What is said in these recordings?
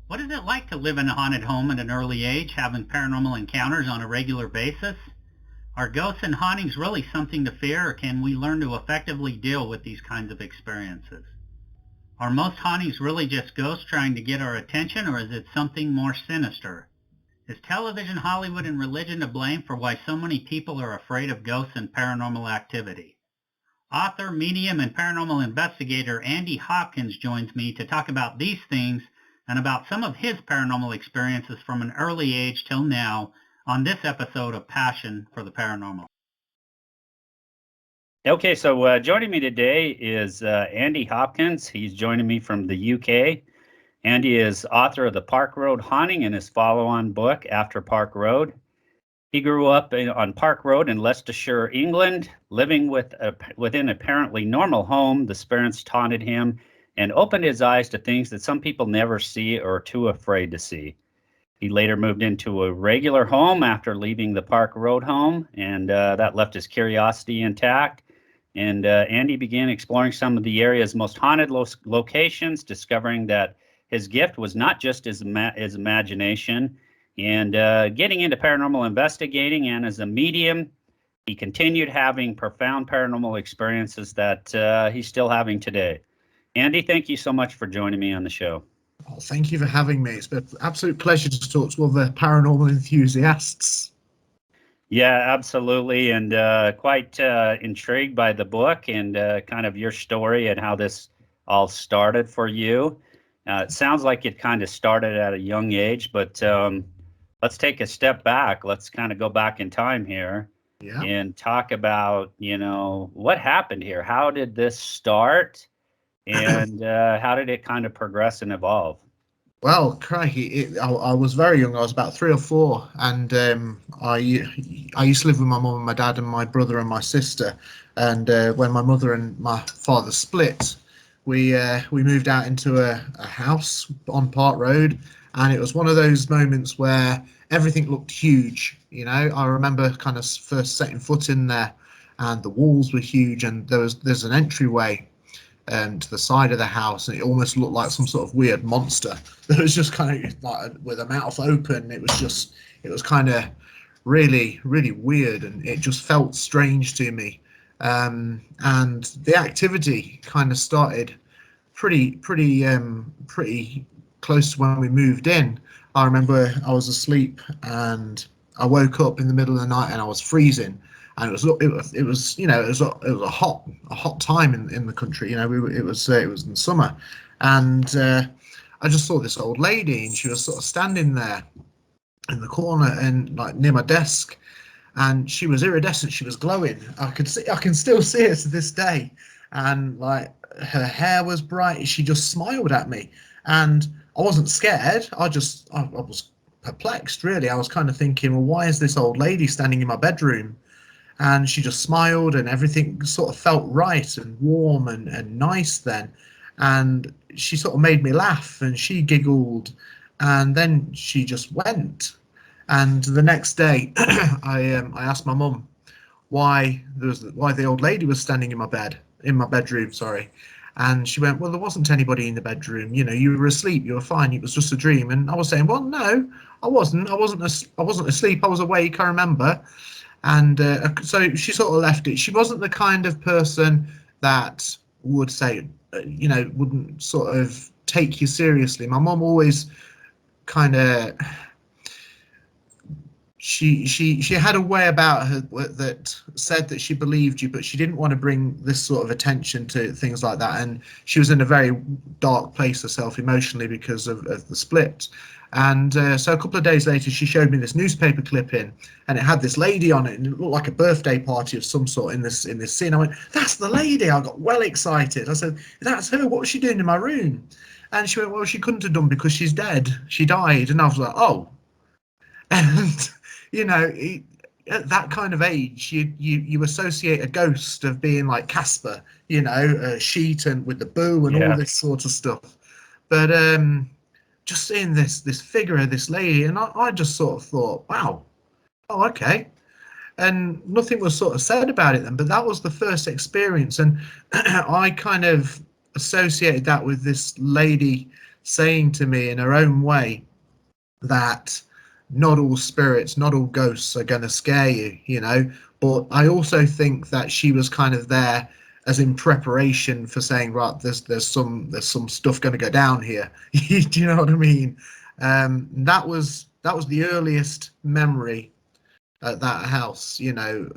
What is it like to live in a haunted home at an early age, having paranormal encounters on a regular basis? Are ghosts and hauntings really something to fear, or can we learn to effectively deal with these kinds of experiences? Are most hauntings really just ghosts trying to get our attention, or is it something more sinister? Is television, Hollywood, and religion to blame for why so many people are afraid of ghosts and paranormal activity? Author, medium, and paranormal investigator Andy Hopkins joins me to talk about these things and about some of his paranormal experiences from an early age till now on this episode of Passion for the Paranormal. Okay, so joining me today is Andy Hopkins. He's joining me from the UK. Andy is author of the Park Road Haunting and his follow-on book, After Park Road. He grew up on Park Road in Leicestershire, England. Living within apparently normal home, the spirits taunted him and opened his eyes to things that some people never see or are too afraid to see. He later moved into a regular home after leaving the Park Road home, and that left his curiosity intact. And Andy began exploring some of the area's most haunted locations, discovering that his gift was not just his imagination. And getting into paranormal investigating, and as a medium, he continued having profound paranormal experiences that he's still having today. Andy, thank you so much for joining me on the show. Oh, thank you for having me. It's been an absolute pleasure to talk to other paranormal enthusiasts. Yeah, absolutely. And quite intrigued by the book and kind of your story and how this all started for you. It sounds like it kind of started at a young age, but let's take a step back. Let's kind of go back in time here and talk about, what happened here. How did this start, and how did it kind of progress and evolve? Well, crikey, I was very young. I was about 3 or 4, and I used to live with my mum and my dad and my brother and my sister. And when my mother and my father split, we moved out into a house on Park Road, and it was one of those moments where everything looked huge. I remember kind of first setting foot in there, and the walls were huge, and there's an entryway to the side of the house, and it almost looked like some sort of weird monster that was just kind of like with a mouth open. It was kind of really, really weird, and it just felt strange to me. And the activity kind of started pretty close to when we moved in. I remember I was asleep and I woke up in the middle of the night and I was freezing, and it was a hot time in the country. It was in summer, and I just saw this old lady, and she was sort of standing there in the corner and like near my desk, and she was iridescent. She was glowing. I can still see it to this day, and like her hair was bright. She just smiled at me, and I wasn't scared. I was perplexed, really. I was kind of thinking, well, why is this old lady standing in my bedroom? And she just smiled, and everything sort of felt right and warm and nice then. And she sort of made me laugh, and she giggled, and then she just went. And the next day, I asked my mum why the old lady was standing in my bedroom, sorry. And she went, well, there wasn't anybody in the bedroom. You were asleep. You were fine. It was just a dream. And I was saying, well, no, I wasn't. I wasn't asleep. I was awake. I remember. And so she sort of left it. She wasn't the kind of person that would say, wouldn't sort of take you seriously. My mum always kind of, she had a way about her that said that she believed you, but she didn't want to bring this sort of attention to things like that. And she was in a very dark place herself emotionally because of the split. And so a couple of days later, she showed me this newspaper clipping, and it had this lady on it, and it looked like a birthday party of some sort in this scene. I went, that's the lady. I got well excited. I said, that's her. What was she doing in my room? And she went, well, she couldn't have done because she's dead. She died. And I was like, oh. And at that kind of age, you associate a ghost of being like Casper, a sheet and with the boo and all this sort of stuff. But just seeing this figure of this lady, and I just sort of thought, wow, oh, okay. And nothing was sort of said about it then, but that was the first experience. And I kind of associated that with this lady saying to me in her own way that not all spirits, not all ghosts are going to scare you, you know. But I also think that she was kind of there as in preparation for saying, right, there's some stuff going to go down here. Do you know what I mean? That was the earliest memory at that house. You know,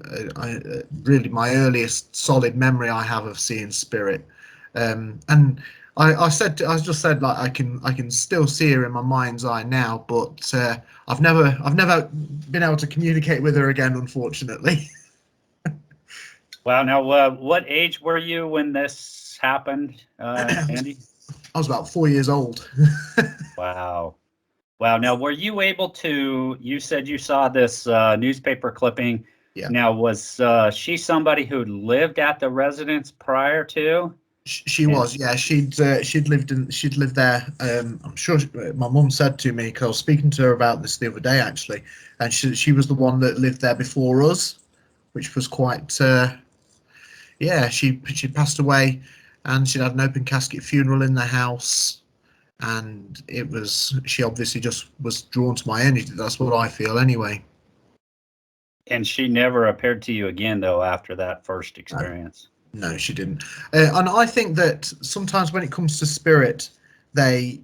really my earliest solid memory I have of seeing spirit. And I just said like I can still see her in my mind's eye now, but I've never been able to communicate with her again, unfortunately. Wow. Now, what age were you when this happened, Andy? I was about 4 years old. Wow. Wow. Now, were you able to? You said you saw this newspaper clipping. Yeah. Now, was she somebody who lived at the residence prior to? She was, yeah. She'd lived there. I'm sure my mum said to me, because I was speaking to her about this the other day actually, and she was the one that lived there before us, which was quite. Yeah, she passed away, and she'd had an open casket funeral in the house, and it was she obviously just was drawn to my energy. That's what I feel anyway. And she never appeared to you again, though, after that first experience. No, she didn't. And I think that sometimes when it comes to spirit, they're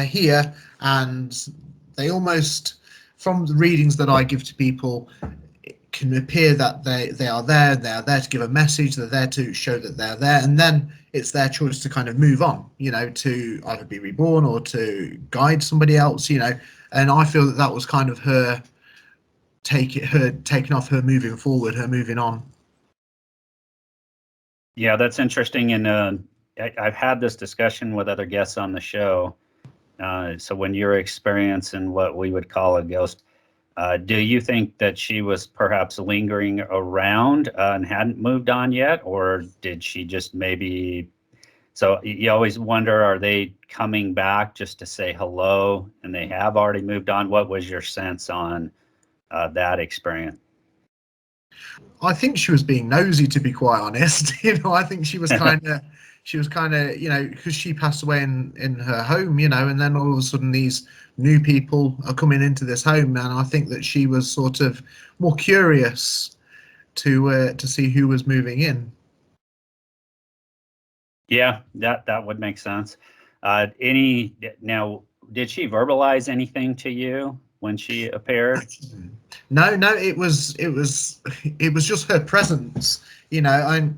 here, and they almost, from the readings that I give to people, it can appear that they are there. They are there to give a message. They're there to show that they're there, and then it's their choice to kind of move on. You know, to either be reborn or to guide somebody else. You know, and I feel that that was kind of her taking off, her moving forward, her moving on. Yeah, that's interesting. And I've had this discussion with other guests on the show. So when you're experiencing what we would call a ghost, do you think that she was perhaps lingering around and hadn't moved on yet? Or did she just maybe... So you always wonder, are they coming back just to say hello and they have already moved on? What was your sense on that experience? I think she was being nosy, to be quite honest. You know, I think she was kind of, you know, because she passed away in her home, you know, and then all of a sudden these new people are coming into this home, and I think that she was sort of more curious to see who was moving in. Yeah, that would make sense. Now, did she verbalize anything to you when she appeared? No, it was just her presence. You know,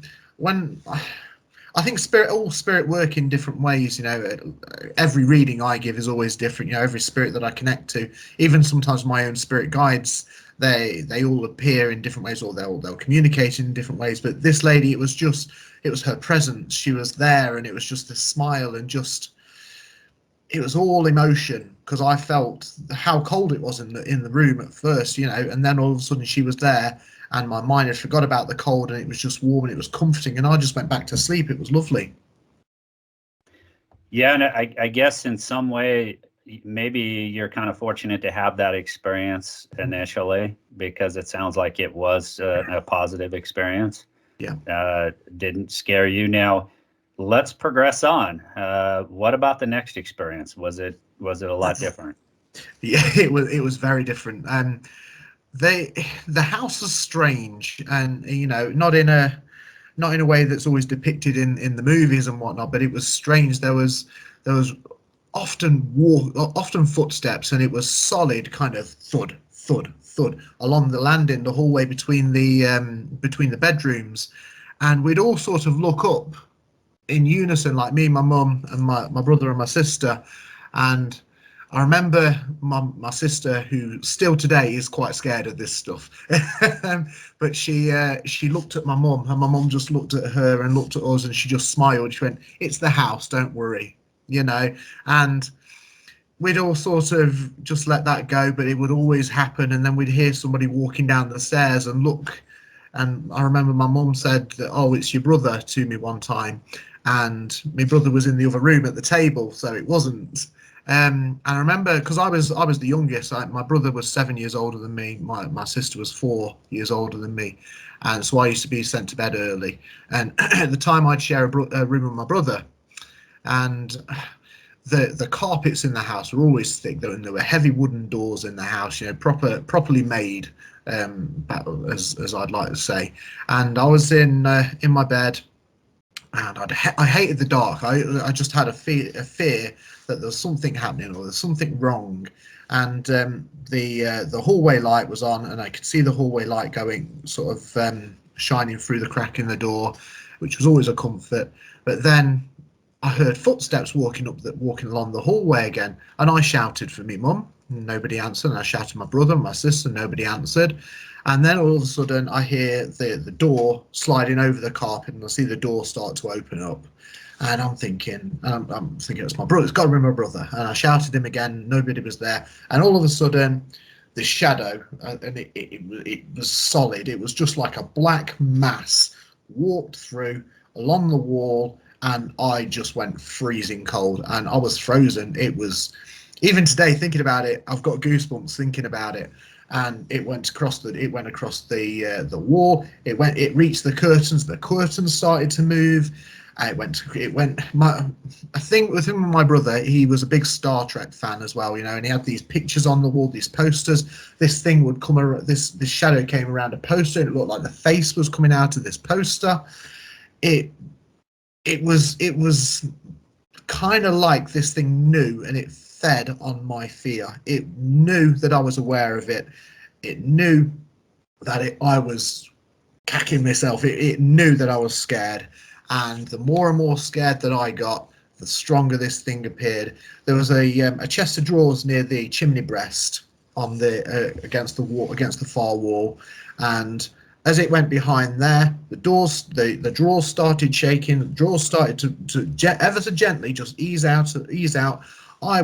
I think all spirit work in different ways. You know, every reading I give is always different. You know, every spirit that I connect to, even sometimes my own spirit guides, they all appear in different ways, or they'll communicate in different ways. But this lady, it was her presence. She was there, and it was just a smile, and just it was all emotion, because I felt how cold it was in the room at first, you know, and then all of a sudden she was there, and my mind had forgot about the cold, and it was just warm, and it was comforting, and I just went back to sleep. It was lovely. Yeah, and I guess in some way, maybe you're kind of fortunate to have that experience initially, because it sounds like it was a positive experience. Yeah. Didn't scare you. Now, let's progress on. What about the next experience? Was it a lot different? Yeah, it was very different. The house was strange, and you know, not in a way that's always depicted in the movies and whatnot, but it was strange. There was often footsteps, and it was solid kind of thud thud thud along the landing, the hallway between the bedrooms, and we'd all sort of look up in unison, like me, my mum, and my brother and my sister. And I remember my sister, who still today is quite scared of this stuff, but she looked at my mum, and my mum just looked at her and looked at us, and she just smiled. She went, "It's the house, don't worry," you know. And we'd all sort of just let that go, but it would always happen, and then we'd hear somebody walking down the stairs and look. And I remember my mum said that, "Oh, it's your brother," to me one time, and my brother was in the other room at the table, so it wasn't. And I remember, because I was the youngest. My brother was 7 years older than me. My sister was 4 years older than me, and so I used to be sent to bed early. And at the time, I'd share a room with my brother, and the carpets in the house were always thick, though, and there were heavy wooden doors in the house, properly made, as I'd like to say. And I was in my bed, and I hated the dark. I just had a fear that there was something happening or there's something wrong. And the hallway light was on, and I could see the hallway light going, sort of shining through the crack in the door, which was always a comfort. But then I heard footsteps walking along the hallway again, and I shouted for me mum. Nobody answered. And I shouted my brother and my sister. Nobody answered. And then all of a sudden, I hear the door sliding over the carpet, and I see the door start to open up. And I'm thinking it's my brother. It's got to be my brother. And I shouted him again. Nobody was there. And all of a sudden, this shadow, and it was solid. It was just like a black mass walked through along the wall, and I just went freezing cold, and I was frozen. It was, even today thinking about it, I've got goosebumps thinking about it. And it went across the wall. It reached the curtains. The curtains started to move. I think with him and my brother, he was a big Star Trek fan as well, and he had these pictures on the wall, these posters. This thing would come around, this shadow came around a poster, and it looked like the face was coming out of this poster. It was kind of like this thing knew, and it fed on my fear. It knew that I was aware of it. It knew that I was cacking myself. It knew that I was scared. And the more and more scared that I got, the stronger this thing appeared. There was a chest of drawers near the chimney breast on the against the wall, against the far wall, and as it went behind there, the drawers started shaking. The drawers started to ever so gently just ease out. I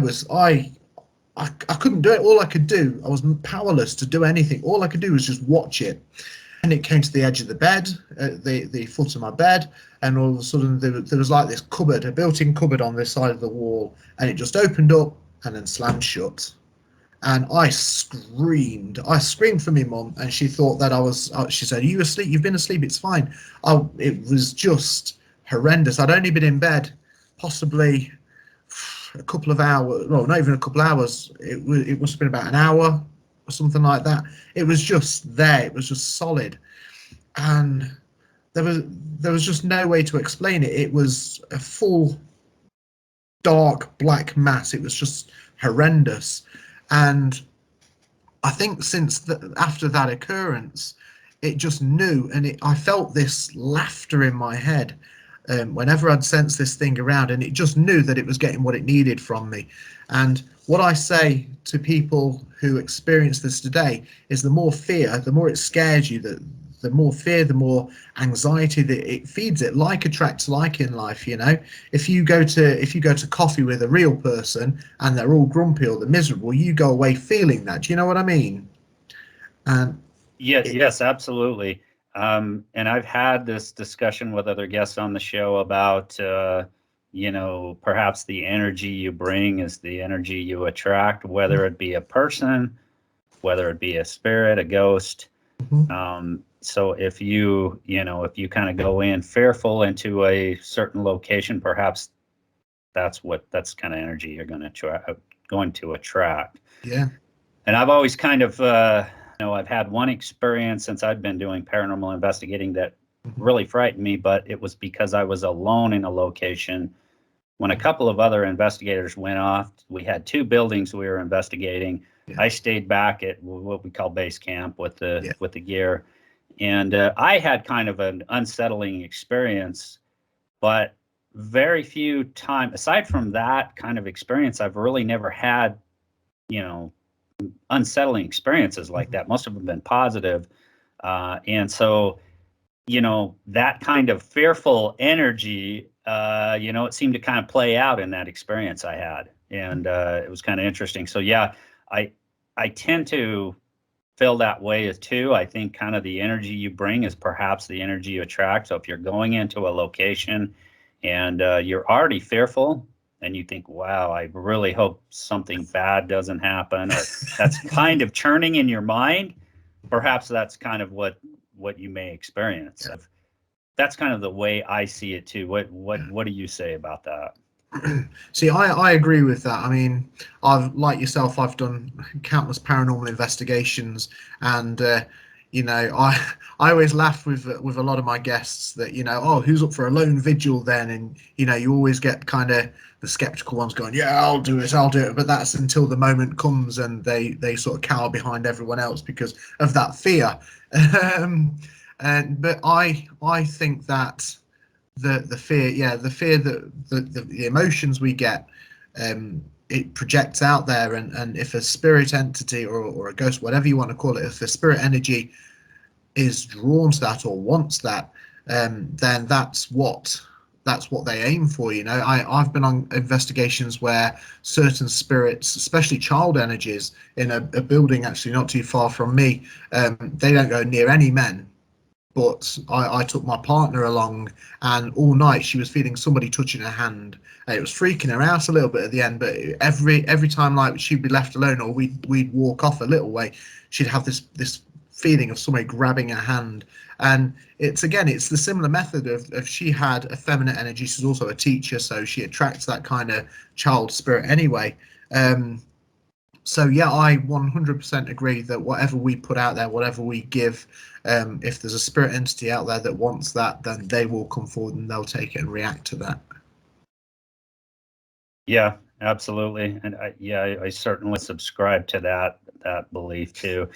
couldn't do it. All I could do, I was powerless to do anything. All I could do was just watch it. And it came to the edge of the bed, the foot of my bed, and all of a sudden there was like this cupboard, a built-in cupboard on this side of the wall, and it just opened up and then slammed shut. And I screamed. I screamed for my mum, and she thought that I was. She said, "Are you asleep? You've been asleep. It's fine." It was just horrendous. I'd only been in bed possibly a couple of hours. Well, not even a couple of hours. It must have been about an hour or something like that. It was just there. It was just solid, and there was just no way to explain it. It was a full dark black mass. It was just horrendous. And I think after that occurrence, it just knew, and I felt this laughter in my head whenever I'd sensed this thing around, and it just knew that it was getting what it needed from me. And what I say to people who experience this today is the more fear, the more it scares you, the more fear, the more anxiety that it feeds it. Like attracts like in life, If you go to coffee with a real person and they're all grumpy or they're miserable, you go away feeling that. Do you know what I mean? And yes, absolutely. And I've had this discussion with other guests on the show about, perhaps the energy you bring is the energy you attract, whether it be a person, whether it be a spirit, a ghost. mm-hmm. So if you kind of go in fearful into a certain location, perhaps that's kind of energy you're going to attract. Yeah. And I've always kind of, I've had one experience since I've been doing paranormal investigating that really frightened me, but it was because I was alone in a location when a couple of other investigators went off. We had two buildings we were investigating. Yeah. I stayed back at what we call base camp with the gear. And I had kind of an unsettling experience, but very few times, aside from that kind of experience, I've really never had, unsettling experiences like that. Most of them have been positive. And so, that kind of fearful energy, it seemed to kind of play out in that experience I had. And it was kind of interesting. So, yeah, I tend to feel that way too. I think kind of the energy you bring is perhaps the energy you attract. So if you're going into a location and you're already fearful and you think, wow, I really hope something bad doesn't happen, or that's kind of churning in your mind, perhaps that's kind of what you may experience. Yeah. That's kind of the way I see it too. What do you say about that? See, I agree with that. I mean, I've like yourself, I've done countless paranormal investigations, and I always laugh with a lot of my guests that oh, who's up for a lone vigil then, and you always get kind of the skeptical ones going, yeah, I'll do it, but that's until the moment comes and they sort of cower behind everyone else because of that fear. um, but I think that the fear, yeah, the fear that the emotions we get, it projects out there, and if a spirit entity or a ghost, whatever you want to call it, if a spirit energy is drawn to that or wants that, then that's what they aim for. I've been on investigations where certain spirits, especially child energies, in a building actually not too far from me, they don't go near any men, but I took my partner along, and all night she was feeling somebody touching her hand. And it was freaking her out a little bit at the end, but every time like she'd be left alone or we'd walk off a little way, she'd have this feeling of somebody grabbing her hand. And it's the similar method of she had a feminine energy. She's also a teacher, so she attracts that kind of child spirit anyway. So yeah, I 100% agree that whatever we put out there, whatever we give, if there's a spirit entity out there that wants that, then they will come forward and they'll take it and react to that. Yeah, absolutely. And I certainly subscribe to that belief too.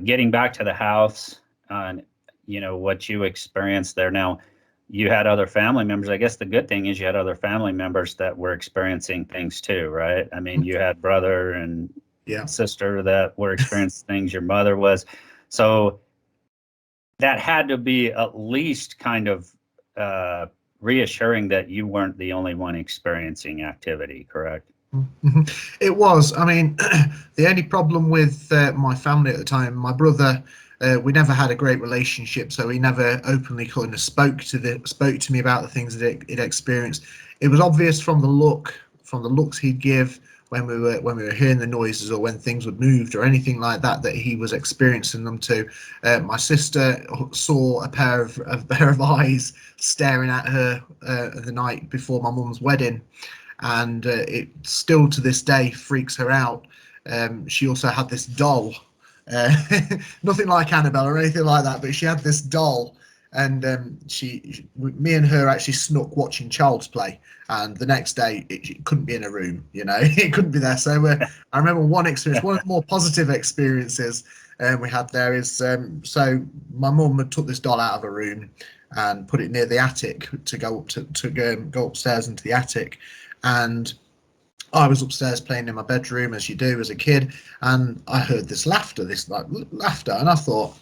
Getting back to the house, and what you experienced there. Now, you had other family members. I guess the good thing is you had other family members that were experiencing things too, right? I mean, you had brother and Yeah. sister that were experiencing things. Your mother was. So that had to be at least kind of reassuring that you weren't the only one experiencing activity, correct? It was. I mean, the only problem with my family at the time, my brother, we never had a great relationship, so he never openly kind of spoke to me about the things that he'd experienced. It was obvious from the looks he'd give when we were hearing the noises or when things would move or anything like that, that he was experiencing them too. My sister saw a pair of eyes staring at her the night before my mum's wedding, and it still to this day freaks her out. She also had this doll, uh, nothing like Annabelle or anything like that, but she had this doll, and me and her actually snuck watching Child's Play, and the next day it couldn't be in a room, it couldn't be there. So I remember one experience, one of the more positive experiences we had there is, so my mum had took this doll out of a room and put it near the attic to go up to go upstairs into the attic, and I was upstairs playing in my bedroom as you do as a kid, and I heard this laughter, and I thought,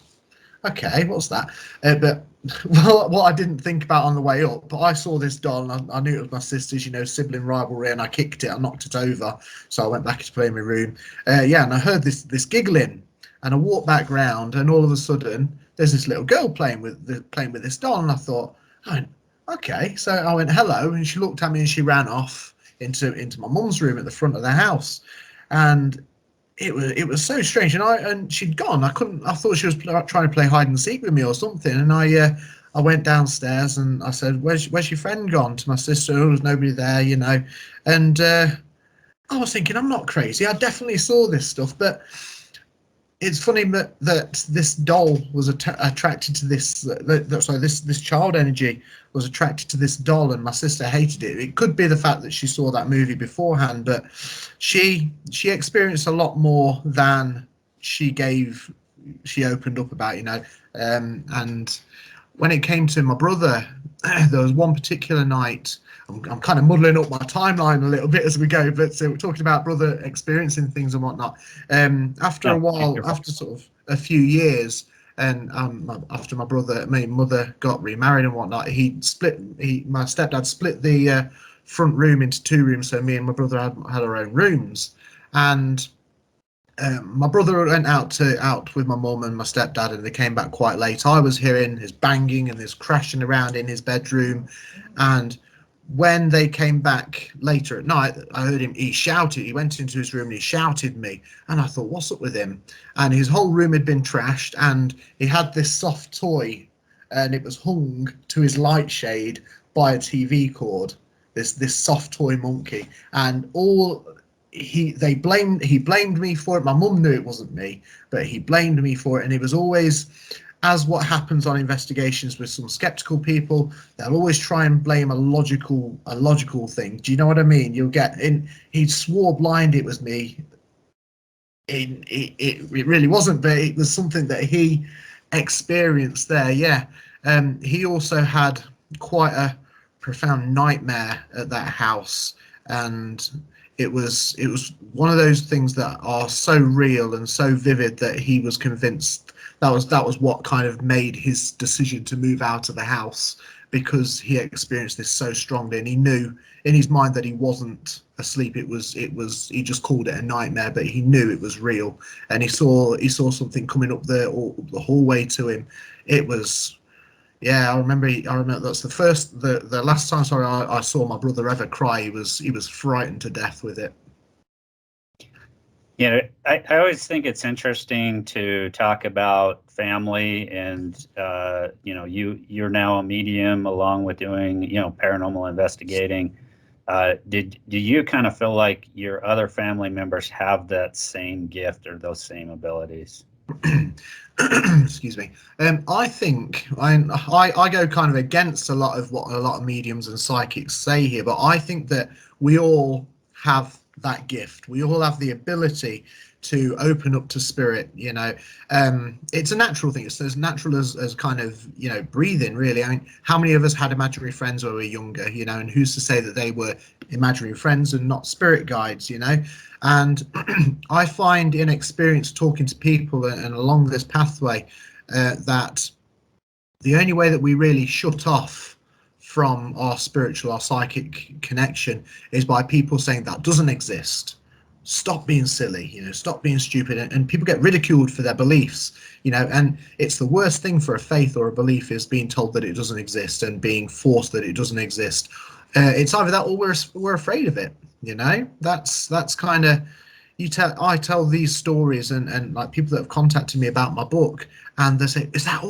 okay, what's that? But well, what I didn't think about on the way up, but I saw this doll, and I knew it was my sister's, sibling rivalry, and I kicked it, I knocked it over, so I went back to play in my room. Yeah, and I heard this giggling, and I walked back round, and all of a sudden there's this little girl playing with this doll, and I thought, oh, okay, so I went hello, and she looked at me and she ran off into my mum's room at the front of the house, and it was so strange. And she'd gone. I thought she was trying to play hide and seek with me or something. And I went downstairs and I said, where's your friend gone? To my sister. There was nobody there, and I was thinking, I'm not crazy, I definitely saw this stuff. But it's funny that this doll was attracted to this. This child energy was attracted to this doll, and my sister hated it. It could be the fact that she saw that movie beforehand, but she experienced a lot more than she opened up about. And when it came to my brother, there was one particular night. I'm kind of muddling up my timeline a little bit as we go, but so we're talking about brother experiencing things and whatnot. After a while, after sort of a few years, and after my mother got remarried and whatnot, my stepdad split the front room into two rooms, so me and my brother had our own rooms, and my brother went out with my mum and my stepdad, and they came back quite late. I was hearing his banging and his crashing around in his bedroom, and when they came back later at night, I heard him. He went into his room and he shouted me, and I thought, what's up with him? And his whole room had been trashed, and he had this soft toy, and it was hung to his light shade by a TV cord. this soft toy monkey, and all he blamed me for it. My mum knew it wasn't me, but he blamed me for it, and it was always, as what happens on investigations with some skeptical people, they'll always try and blame a logical thing. Do you know what I mean? You'll get in. He swore blind it was me. It really wasn't, but it was something that he experienced there. Yeah. He also had quite a profound nightmare at that house, and it was one of those things that are so real and so vivid that he was convinced that was what kind of made his decision to move out of the house, because he experienced this so strongly, and he knew in his mind that he wasn't asleep. It was he just called it a nightmare, but he knew it was real, and he saw something coming up the hallway to him. It was, yeah, I remember that's the last time, sorry, I saw my brother ever cry. He was frightened to death with it. You know, I always think it's interesting to talk about family, and you know, you're now a medium along with doing, you know, paranormal investigating. Do you kind of feel like your other family members have that same gift or those same abilities? Excuse me. I think I go kind of against a lot of what a lot of mediums and psychics say here, but I think that we all have that gift. We all have the ability to open up to spirit. You know, it's a natural thing. It's as natural as kind of, you know, breathing, really. I mean, how many of us had imaginary friends when we were younger? You know, and who's to say that they were imaginary friends and not spirit guides? You know, and I find in experience talking to people and along this pathway that the only way that we really shut off from our spiritual, our psychic connection is by people saying that doesn't exist. Stop being silly, you know, stop being stupid. And people get ridiculed for their beliefs, you know, and it's the worst thing for a faith or a belief is being told that it doesn't exist and being forced that it doesn't exist. It's either that or we're afraid of it, you know. That's kind of, I tell these stories, and like people that have contacted me about my book, and they say, is that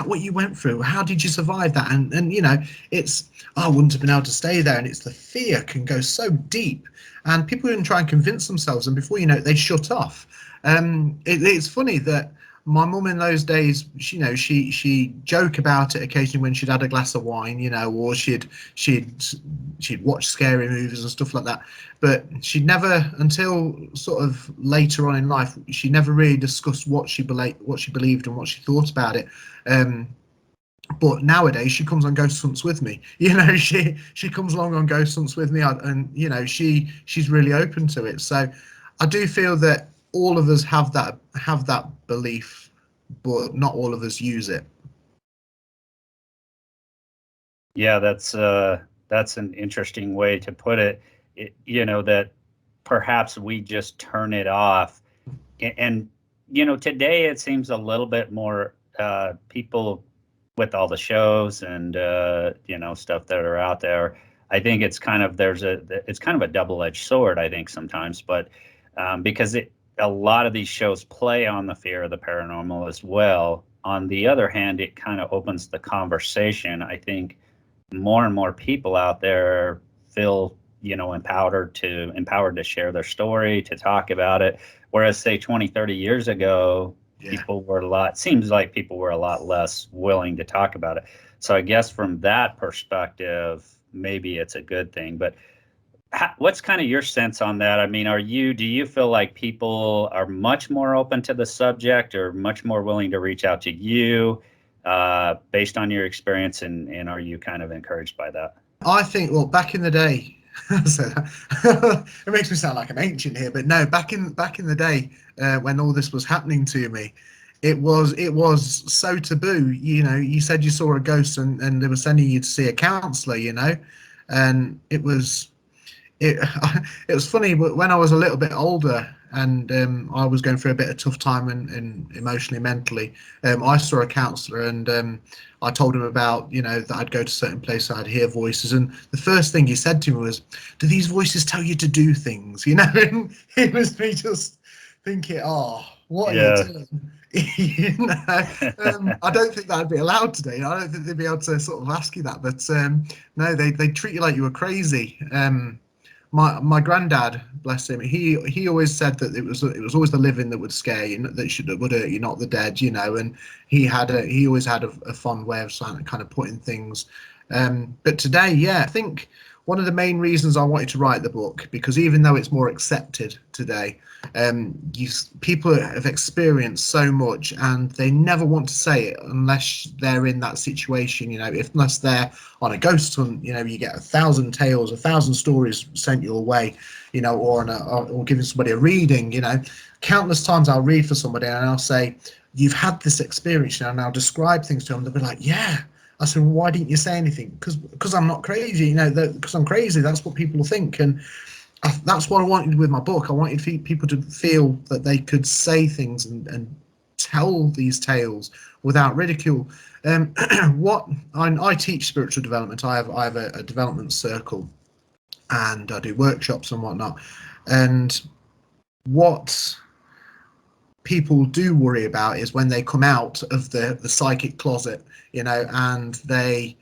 what you went through? How did you survive that? And you know, it's, I wouldn't have been able to stay there, and it's the fear can go so deep, and people even try and convince themselves, and before you know it, they shut off. It's funny that my mum in those days, you know, she joke about it occasionally when she'd had a glass of wine, you know, or she'd watch scary movies and stuff like that. But she'd never, until sort of later on in life, she never really discussed what she believed and what she thought about it. But nowadays she comes on ghost hunts with me. You know, she comes along on ghost hunts with me, and you know, she's really open to it. So I do feel that all of us have that belief, but not all of us use it. Yeah, that's an interesting way to put it. You know, that perhaps we just turn it off, and you know, today it seems a little bit more people with all the shows and you know, stuff that are out there. I think it's kind of it's kind of a double-edged sword, I think, sometimes, but because a lot of these shows play on the fear of the paranormal as well. On the other hand, it kind of opens the conversation. I think more and more people out there feel, you know, empowered to share their story, to talk about it. Whereas say 20, 30 years ago, yeah, seems like people were a lot less willing to talk about it. So I guess from that perspective, maybe it's a good thing. But what's kind of your sense on that? I mean, do you feel like people are much more open to the subject or much more willing to reach out to you based on your experience, and are you kind of encouraged by that? I think, well, back in the day, so it makes me sound like I'm ancient here, but no, back in the day when all this was happening to me, it was so taboo. You know, you said you saw a ghost, and they were sending you to see a counselor, you know, and it was funny, but when I was a little bit older and I was going through a bit of tough time and emotionally, mentally, I saw a counsellor, and I told him about, you know, that I'd go to certain places, I'd hear voices, and the first thing he said to me was, "Do these voices tell you to do things?" You know, and it was me just thinking, "Oh, what are you doing?" You know, I don't think that'd be allowed today. I don't think they'd be able to sort of ask you that. But no, they treat you like you were crazy. My granddad, bless him, he always said that it was always the living that would scare you, that would hurt you, not the dead. You know, and he always had a fond way of kind of putting things. But today, yeah, I think one of the main reasons I wanted to write the book, because even though it's more accepted today, people have experienced so much and they never want to say it unless they're in that situation. You know, unless they're on a ghost hunt, you know, you get 1,000 tales, 1,000 stories sent your way, you know, or giving somebody a reading. You know, countless times I'll read for somebody and I'll say, you've had this experience, you know, and I'll describe things to them. They'll be like, yeah. I said, well, why didn't you say anything? Because I'm not crazy, you know, because I'm crazy. That's what people think. And that's what I wanted with my book. I wanted people to feel that they could say things and tell these tales without ridicule. What I teach spiritual development. I have a development circle, and I do workshops and whatnot. And what people do worry about is when they come out of the psychic closet, you know, and they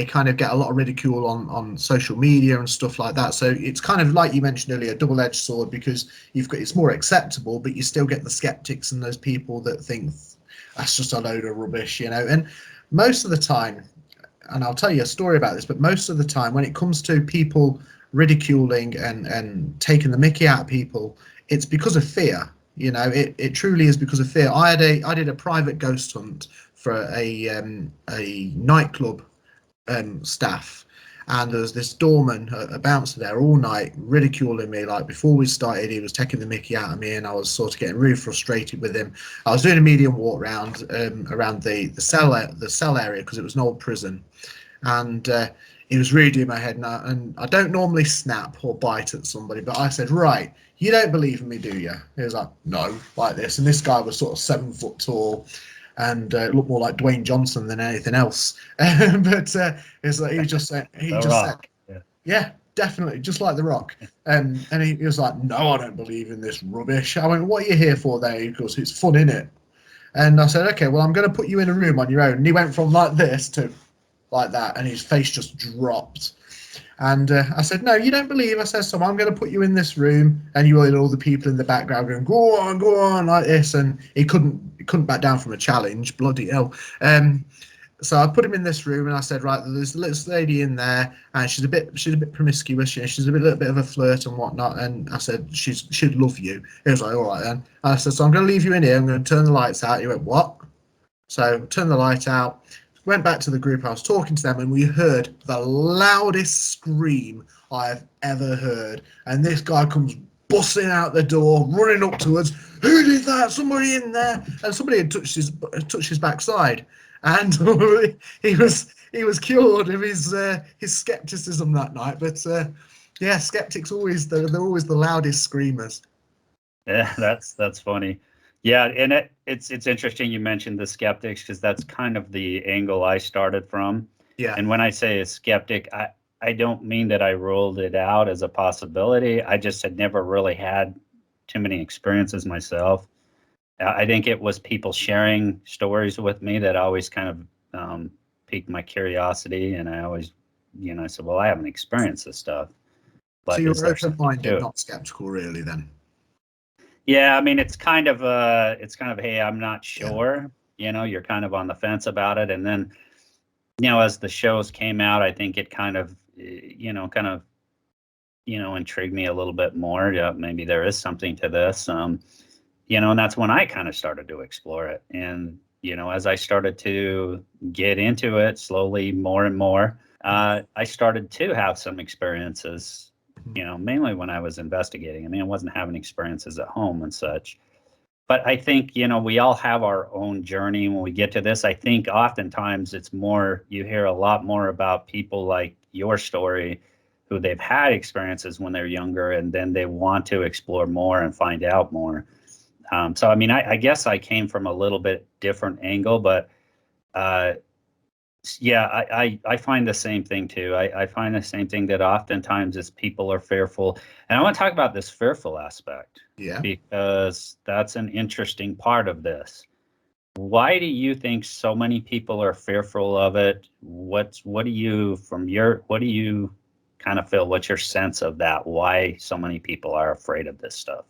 kind of get a lot of ridicule on social media and stuff like that. So it's kind of like you mentioned earlier, a double-edged sword, because it's more acceptable, but you still get the skeptics and those people that think that's just a load of rubbish, you know. And most of the time, and I'll tell you a story about this, but most of the time when it comes to people ridiculing and taking the mickey out of people, it's because of fear. You know, it truly is because of fear. I did a private ghost hunt for a nightclub staff, and there was this doorman, a bouncer there all night, ridiculing me. Like, before we started, he was taking the mickey out of me, and I was sort of getting really frustrated with him. I was doing a medium walk around the cell area, because it was an old prison, and he was really doing my head. And I don't normally snap or bite at somebody, but I said, right, you don't believe in me, do you? He was like, no, like this. And this guy was sort of 7 foot tall and looked more like Dwayne Johnson than anything else. But it's like he just said, yeah, definitely, just like The Rock. And he was like, no, I don't believe in this rubbish. I went, what are you here for there? He goes, it's fun, innit? And I said, okay, well, I'm going to put you in a room on your own. And he went from like this to like that, and his face just dropped. And I said, no, you don't believe. I said, so I'm going to put you in this room, and you will all the people in the background going, go on, like this. And he couldn't back down from a challenge. Bloody hell. So I put him in this room, and I said, right, there's a little lady in there, and she's a bit promiscuous. You know, she's a little bit of a flirt and whatnot. And I said, she'd love you. He was like, all right then. And I said, so I'm going to leave you in here. I'm going to turn the lights out. He went, what? So turn the light out. Went back to the group. I was talking to them, and we heard the loudest scream I have ever heard. And this guy comes busting out the door, running up to us. Who did that? Somebody in there! And somebody had touched his backside, and he was cured of his skepticism that night. But yeah, skeptics they're always the loudest screamers. Yeah, that's funny. Yeah, and it's interesting you mentioned the skeptics, because that's kind of the angle I started from. Yeah. And when I say a skeptic, I don't mean that I ruled it out as a possibility. I just had never really had too many experiences myself. I think it was people sharing stories with me that always kind of piqued my curiosity, and I always, I said, well, I haven't experienced this stuff. But so you're open-minded, not skeptical, really, then? Yeah, I mean, it's kind of, hey, I'm not sure. Yeah. You're kind of on the fence about it, and then, as the shows came out, I think it kind of, intrigued me a little bit more. Yeah, maybe there is something to this, and that's when I kind of started to explore it. And as I started to get into it slowly, more and more, I started to have some experiences. Mainly when I was investigating. I mean, I wasn't having experiences at home and such. But I think, we all have our own journey when we get to this. I think oftentimes it's more, you hear a lot more about people like your story, who they've had experiences when they're younger, and then they want to explore more and find out more. So, I mean, I guess I came from a little bit different angle, but yeah, I find the same thing too. I find the same thing, that oftentimes as people are fearful, and I want to talk about this fearful aspect, Yeah, because that's an interesting part of this. Why do you think so many people are fearful of it? What do you kind of feel? What's your sense of that? Why so many people are afraid of this stuff?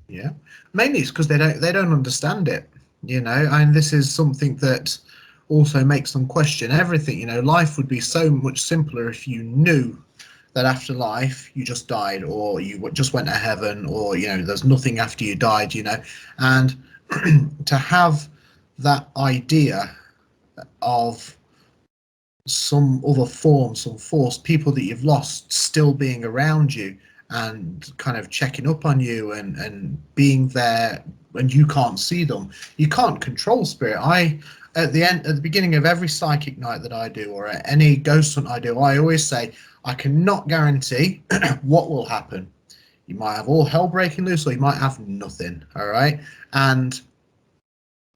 Yeah, mainly it's because they don't understand it, and this is something that also makes them question everything. Life would be so much simpler if you knew that after life you just died, or you just went to heaven, or there's nothing after you died. And to have that idea of some other form, some force, people that you've lost still being around you and kind of checking up on you and being there, and you can't see them. You can't control spirit. At the beginning of every psychic night that I do, or at any ghost hunt I do, I always say I cannot guarantee what will happen. You might have all hell breaking loose, or you might have nothing. All right, and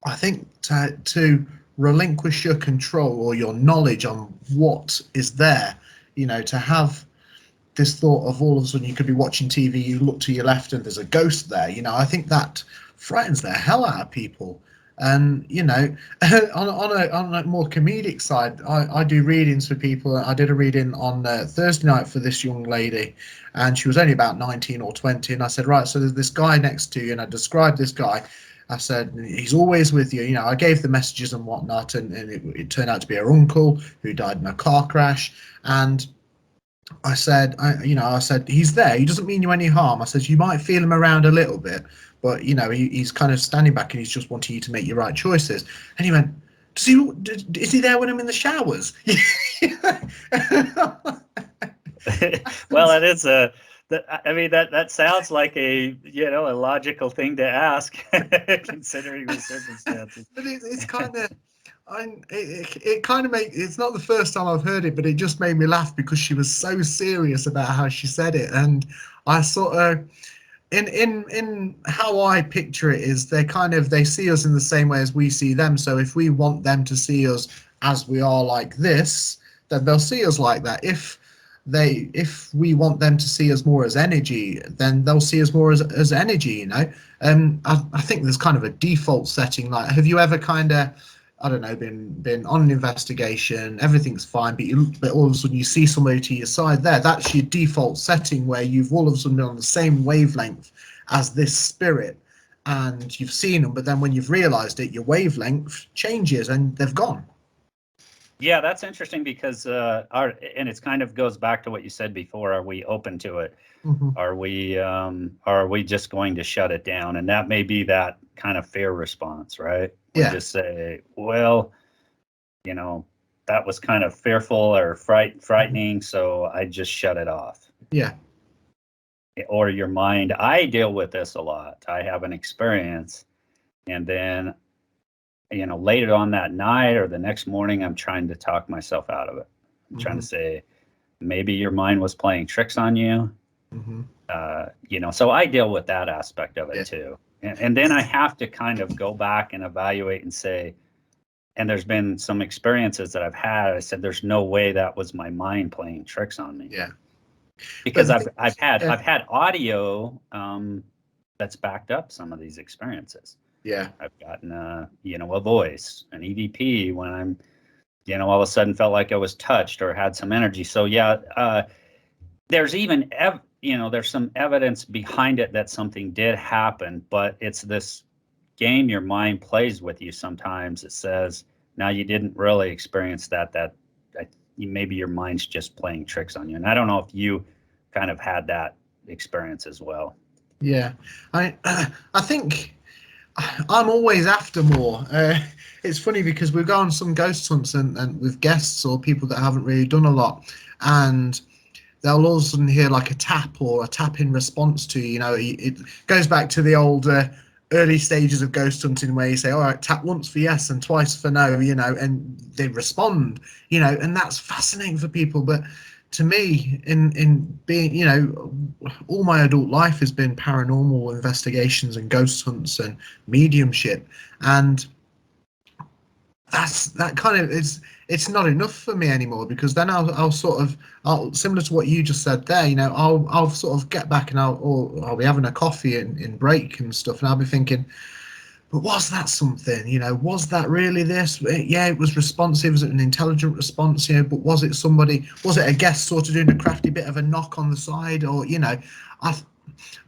I think to relinquish your control or your knowledge on what is there, to have this thought of all of a sudden you could be watching TV, you look to your left and there's a ghost there. I think that frightens the hell out of people. And on a more comedic side, I do readings for people. I did a reading on Thursday night for this young lady, and she was only about 19 or 20. And I said, right, so there's this guy next to you, and I described this guy. I said, he's always with you. I gave the messages and whatnot, and it turned out to be her uncle who died in a car crash. And I said, I said, he's there. He doesn't mean you any harm. I said, you might feel him around a little bit, but, he's kind of standing back and he's just wanting you to make your right choices. And he went, is he there when I'm in the showers? Well, it is that sounds like a logical thing to ask, considering the circumstances. But it's kind of, it kind of it's not the first time I've heard it, but it just made me laugh because she was so serious about how she said it, and I sort of, in how I picture it is they see us in the same way as we see them. So if we want them to see us as we are like this, then they'll see us like that. If we want them to see us more as energy, then they'll see us more as energy. I think there's kind of a default setting. Like, have you ever kind of, I don't know, been on an investigation, everything's fine, but all of a sudden you see somebody to your side there. That's your default setting, where you've all of a sudden been on the same wavelength as this spirit, and you've seen them, but then when you've realized it, your wavelength changes and they've gone. Yeah, that's interesting because and it kind of goes back to what you said before. Are we open to it? Mm-hmm. Are we just going to shut it down? And that may be that kind of fear response, right? We just say, well, that was kind of fearful or frightening, so I just shut it off. Yeah. Or your mind, I deal with this a lot. I have an experience, and then later on that night or the next morning, I'm trying to talk myself out of it. I'm trying to say, maybe your mind was playing tricks on you. So I deal with that aspect of it too. And then I have to kind of go back and evaluate and say, and there's been some experiences that I've had. I said, there's no way that was my mind playing tricks on me. Yeah. Because I've had audio that's backed up some of these experiences. Yeah. I've gotten a voice, an EVP when I'm, all of a sudden felt like I was touched or had some energy. So there's even there's some evidence behind it that something did happen, but it's this game your mind plays with you. Sometimes it says, now you didn't really experience that maybe your mind's just playing tricks on you. And I don't know if you kind of had that experience as well. Yeah, I think I'm always after more. It's funny because we go on some ghost hunts and with guests or people that haven't really done a lot, and they'll all of a sudden hear like a tap or a tap in response to, it goes back to the old early stages of ghost hunting where you say, all right, tap once for yes and twice for no, and they respond, and that's fascinating for people. But to me, in being, all my adult life has been paranormal investigations and ghost hunts and mediumship, and that kind of it's not enough for me anymore, because then I'll similar to what you just said there, I'll sort of get back and I'll be having a coffee in break and stuff, and I'll be thinking, but was that something? Was that really this? Yeah, it was responsive. Was it an intelligent response? But was it somebody? Was it a guest sort of doing a crafty bit of a knock on the side, or I.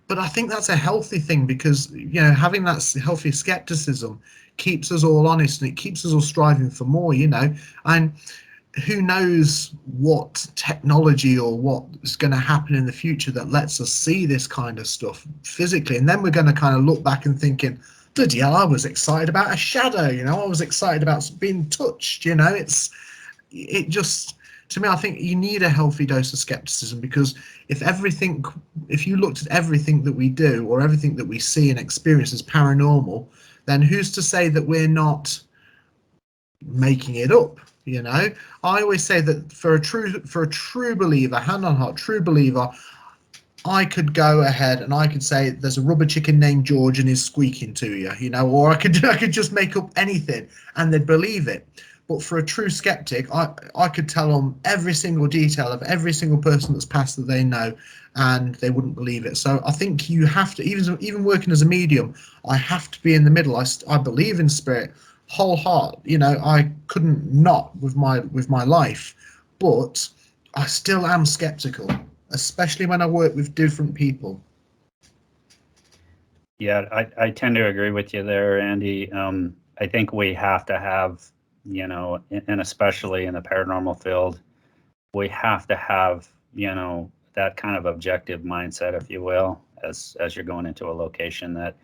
But I think that's a healthy thing, because having that healthy skepticism keeps us all honest, and it keeps us all striving for more. And who knows what technology or what is going to happen in the future that lets us see this kind of stuff physically, and then we're going to kind of look back and thinking, bloody hell, I was excited about a shadow, I was excited about being touched. It just, to me, I think you need a healthy dose of skepticism, because if you looked at everything that we do or everything that we see and experience as paranormal, then who's to say that we're not making it up? I always say that for a true believer, hand on heart, true believer, I could go ahead and I could say there's a rubber chicken named George and he's squeaking to you, or I could just make up anything and they'd believe it. But for a true skeptic, I could tell them every single detail of every single person that's passed that they know, and they wouldn't believe it. So I think you have to, even working as a medium, I have to be in the middle. I believe in spirit, whole heart. I couldn't not with my life, but I still am skeptical, especially when I work with different people. Yeah, I tend to agree with you there, Andy. I think we have to have, and especially in the paranormal field, we have to have, that kind of objective mindset, if you will, as you're going into a location that,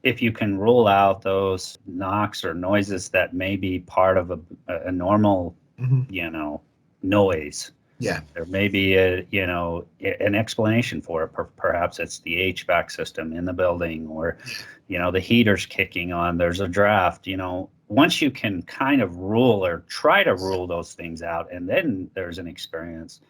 if you can rule out those knocks or noises that may be part of a normal, noise. Yeah. There may be an explanation for it. Perhaps it's the HVAC system in the building, or, the heater's kicking on, there's a draft. Once you can kind of rule or try to rule those things out, and then there's an experience,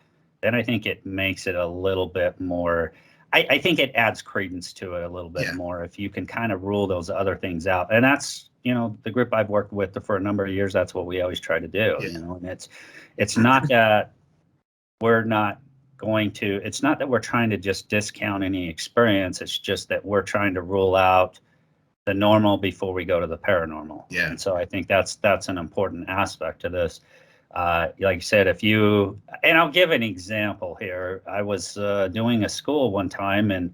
then I think it makes it a little bit more, I think it adds credence to it a little bit more if you can kind of rule those other things out. And that's, the group I've worked with for a number of years, that's what we always try to do, and it's not that we're not it's not that we're trying to just discount any experience. It's just that we're trying to rule out the normal before we go to the paranormal. Yeah. And so I think that's an important aspect to this. Like you said, and I'll give an example here. I was doing a school one time, and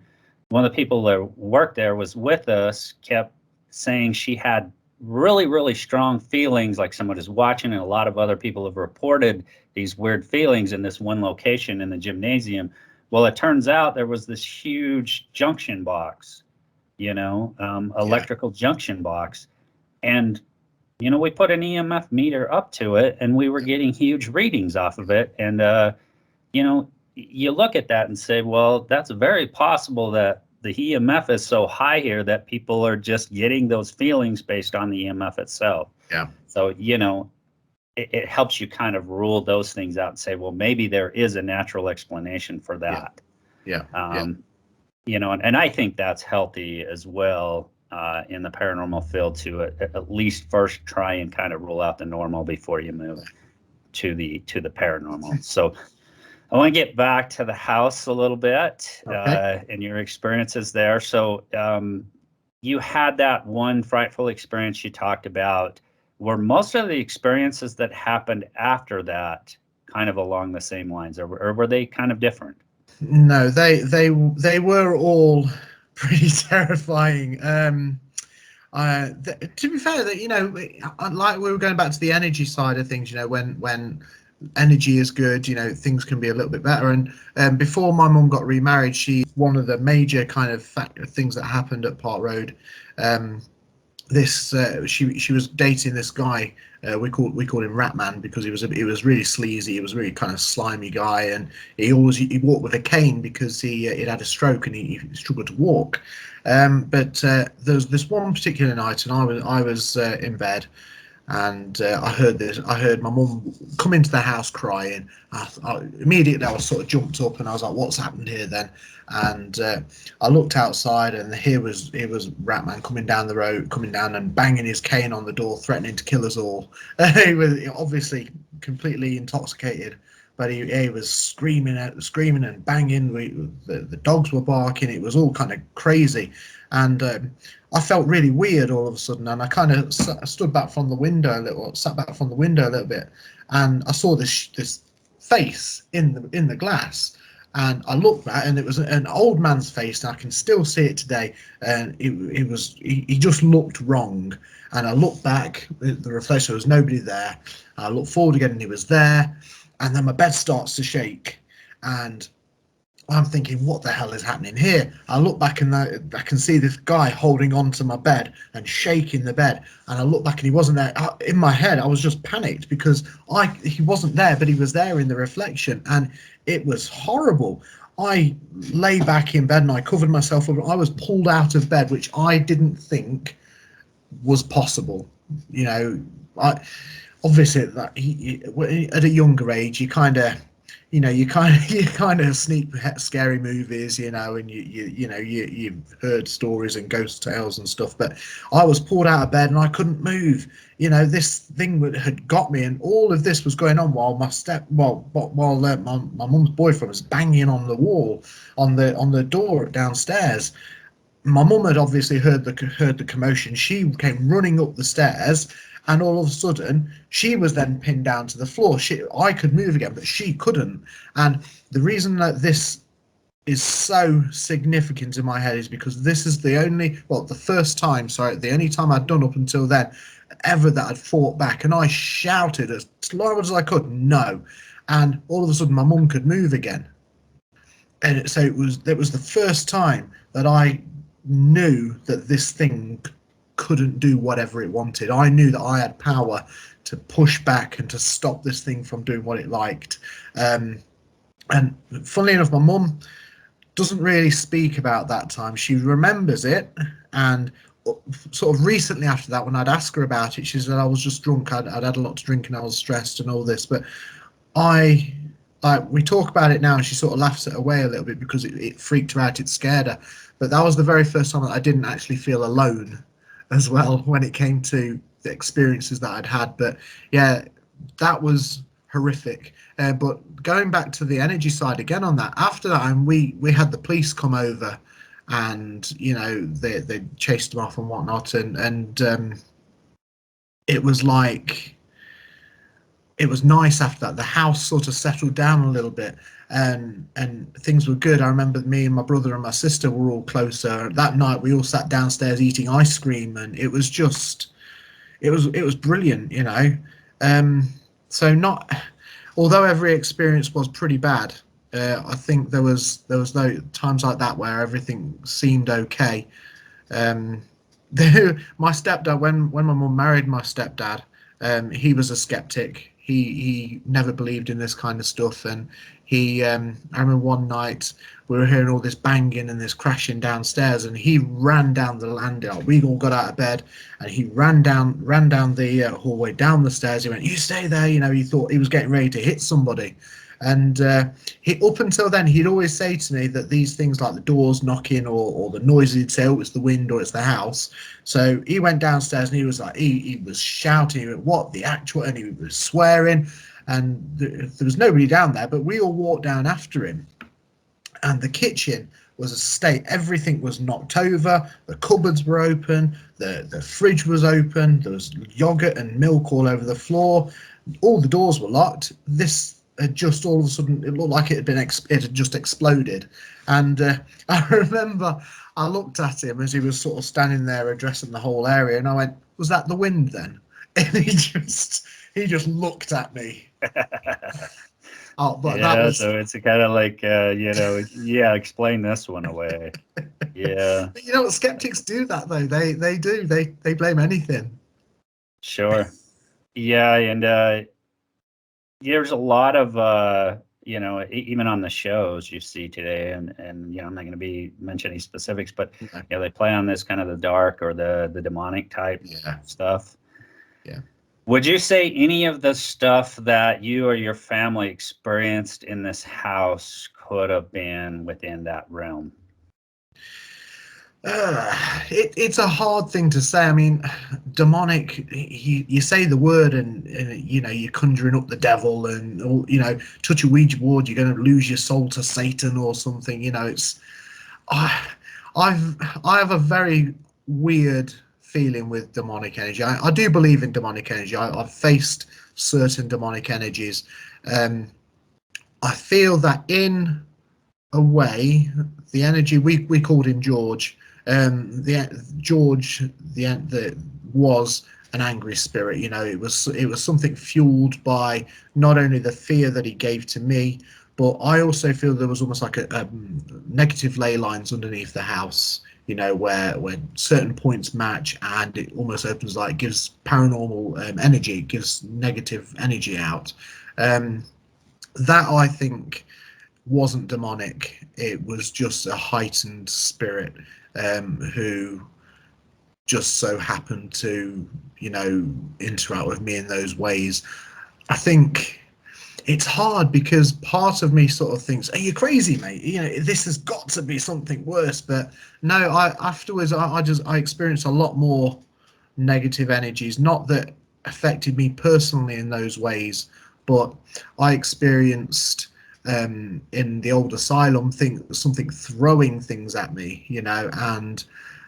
one of the people that worked there was with us, kept saying she had really, really strong feelings, like someone is watching, and a lot of other people have reported these weird feelings in this one location in the gymnasium. Well, it turns out there was this huge junction box, electrical junction box. And, we put an EMF meter up to it, and we were getting huge readings off of it. And, you look at that and say, well, that's very possible that the EMF is so high here that people are just getting those feelings based on the EMF itself. Yeah. So, it helps you kind of rule those things out and say, well, maybe there is a natural explanation for that. Yeah. And I think that's healthy as well in the paranormal field to at least first try and kind of rule out the normal before you move to the paranormal. So I want to get back to the house a little bit, and your experiences there. So you had that one frightful experience you talked about. Were most of the experiences that happened after that kind of along the same lines, or were they kind of different? No, they were all pretty terrifying. To be fair, that like we were going back to the energy side of things. When energy is good, things can be a little bit better. And before my mum got remarried, one of the major kind of things that happened at Park Road. She was dating this guy. We called him Ratman because he was really sleazy. He was a really kind of slimy guy, and he walked with a cane because he'd had a stroke and he struggled to walk. But there was this one particular night, and I was in bed, and I heard my mum come into the house crying. Immediately I was sort of jumped up, and I was like, what's happened here then? And I looked outside, and here was Ratman coming down and banging his cane on the door, threatening to kill us all. He was obviously completely intoxicated but he was screaming and banging. The dogs were barking. It was all kind of crazy, and I felt really weird all of a sudden. And I kind of stood back from the window a little, sat back from the window a little bit, and I saw this face in the glass. And I looked back, and it was an old man's face, and I can still see it today. And he just looked wrong. And I looked back, the reflection, there was nobody there. I looked forward again, and he was there. And then my bed starts to shake, and I'm thinking, what the hell is happening here? I look back, and I can see this guy holding onto my bed and shaking the bed. And I look back, and he wasn't there. In my head, I was just panicked because he wasn't there, but he was there in the reflection, and it was horrible. I lay back in bed and I covered myself up. I was pulled out of bed, which I didn't think was possible. You know, obviously at a younger age, you kind of sneak scary movies, you know, and you've heard stories and ghost tales and stuff. But I was pulled out of bed and I couldn't move. You know, this thing had got me, and all of this was going on while my mum's boyfriend was banging on the wall, on the door downstairs. My mum had obviously heard the commotion. She came running up the stairs, and all of a sudden she was then pinned down to the floor. I could move again, but she couldn't. And the reason that this is so significant in my head is because this is the only time I'd done up until then ever that I'd fought back, and I shouted as loud as I could, no. And all of a sudden my mum could move again. And so it was the first time that I knew that this thing couldn't do whatever it wanted. I knew that I had power to push back and to stop this thing from doing what it liked. And funnily enough, my mum doesn't really speak about that time. She remembers it, and sort of recently after that, when I'd ask her about it, she said I was just drunk. I'd had a lot to drink and I was stressed and all this. But we talk about it now, and she sort of laughs it away a little bit because it freaked her out. It scared her. But that was the very first time that I didn't actually feel alone as well when it came to the experiences that I'd had. But yeah, that was horrific. But going back to the energy side again on that, after that, and we had the police come over, and you know they chased them off and whatnot, and it was like, it was nice after that. The house sort of settled down a little bit, and things were good. I remember me and my brother and my sister were all closer. That night we all sat downstairs eating ice cream, and it was brilliant, you know. So not, although every experience was pretty bad, I think there was no times like that where everything seemed okay. My stepdad, when my mum married my stepdad, he was a skeptic. He never believed in this kind of stuff, and I remember one night we were hearing all this banging and this crashing downstairs, and he ran down the landing. We all got out of bed, and he ran down the hallway, down the stairs. He went, "You stay there," you know. He thought he was getting ready to hit somebody. And up until then, he'd always say to me that these things like the doors knocking or the noises, he'd say, "Oh, it's the wind or it's the house." So he went downstairs and he was like, he was shouting, he went, "What the actual?" And he was swearing, and there was nobody down there, but we all walked down after him. And the kitchen was a state. Everything was knocked over. The cupboards were open. The fridge was open. There was yogurt and milk all over the floor. All the doors were locked. This had just all of a sudden, it looked like it had just exploded. And I remember I looked at him as he was sort of standing there addressing the whole area, and I went, "Was that the wind then?" And he just looked at me. Oh, but yeah, that was, so it's kind of like, you know, yeah, explain this one away. Yeah, you know what, skeptics do that though. They blame anything. sure. Yeah, and there's a lot of, you know, even on the shows you see today, and you know, I'm not going to be mentioning specifics, but you know, they play on this kind of the dark or the demonic type stuff. Yeah. Would you say any of the stuff that you or your family experienced in this house could have been within that realm? It's a hard thing to say. I mean, demonic. You say the word, and you know you're conjuring up the devil, and or, you know, touch a Ouija board, you're going to lose your soul to Satan or something. You know, it's I, I have a very weird feeling with demonic energy. I do believe in demonic energy. I've faced certain demonic energies. Um, I feel that in a way, the energy we called him George. The George the was an angry spirit. You know, it was something fueled by not only the fear that he gave to me, but I also feel there was almost like a negative ley lines underneath the house. You know, where when certain points match, and it almost opens like gives paranormal energy, gives negative energy out. Um, that I think wasn't demonic. It was just a heightened spirit who just so happened to, you know, interact with me in those ways. I think it's hard because part of me sort of thinks, "Are you crazy, mate? You know, this has got to be something worse." But no, I afterwards I experienced a lot more negative energies, not that affected me personally in those ways, but I experienced in the old asylum something throwing things at me, you know, and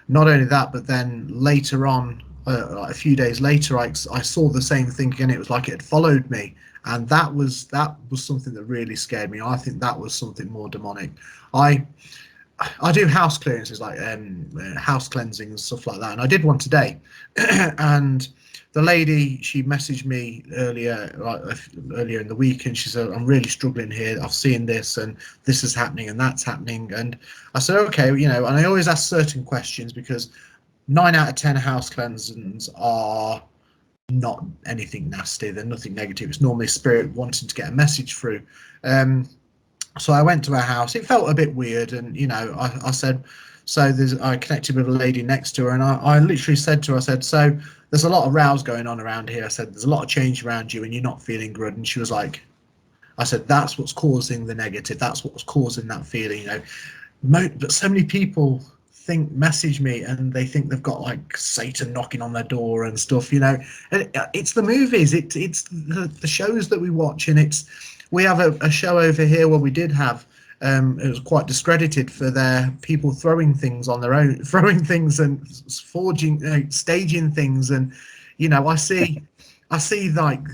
not only that, but then later on, a few days later, I saw the same thing again. It was like it had followed me, and that was something that really scared me. I think that was something more demonic. I I do house clearances like house cleansing and stuff like that, and I did one today. And the lady, she messaged me earlier in the week, and she said, "I'm really struggling here. I've seen this, and this is happening, and that's happening." And I said, "Okay, you know." And I always ask certain questions because 9 out of 10 house cleansings are not anything nasty. They're nothing negative. It's normally spirit wanting to get a message through. Um, so I went to her house. It felt a bit weird, and you know, I said, so I connected with a lady next to her, and I literally said to her, I said, "So there's a lot of rows going on around here." I said, "There's a lot of change around you, and you're not feeling good." And she was like, I said, "That's what's causing the negative. That's what's causing that feeling." You know, but so many people message me, and they think they've got like Satan knocking on their door and stuff, you know. And it's the movies, it's the shows that we watch, and we have a show over here where we did have it was quite discredited for their people throwing things on their own, throwing things and forging staging things. And you know, I see like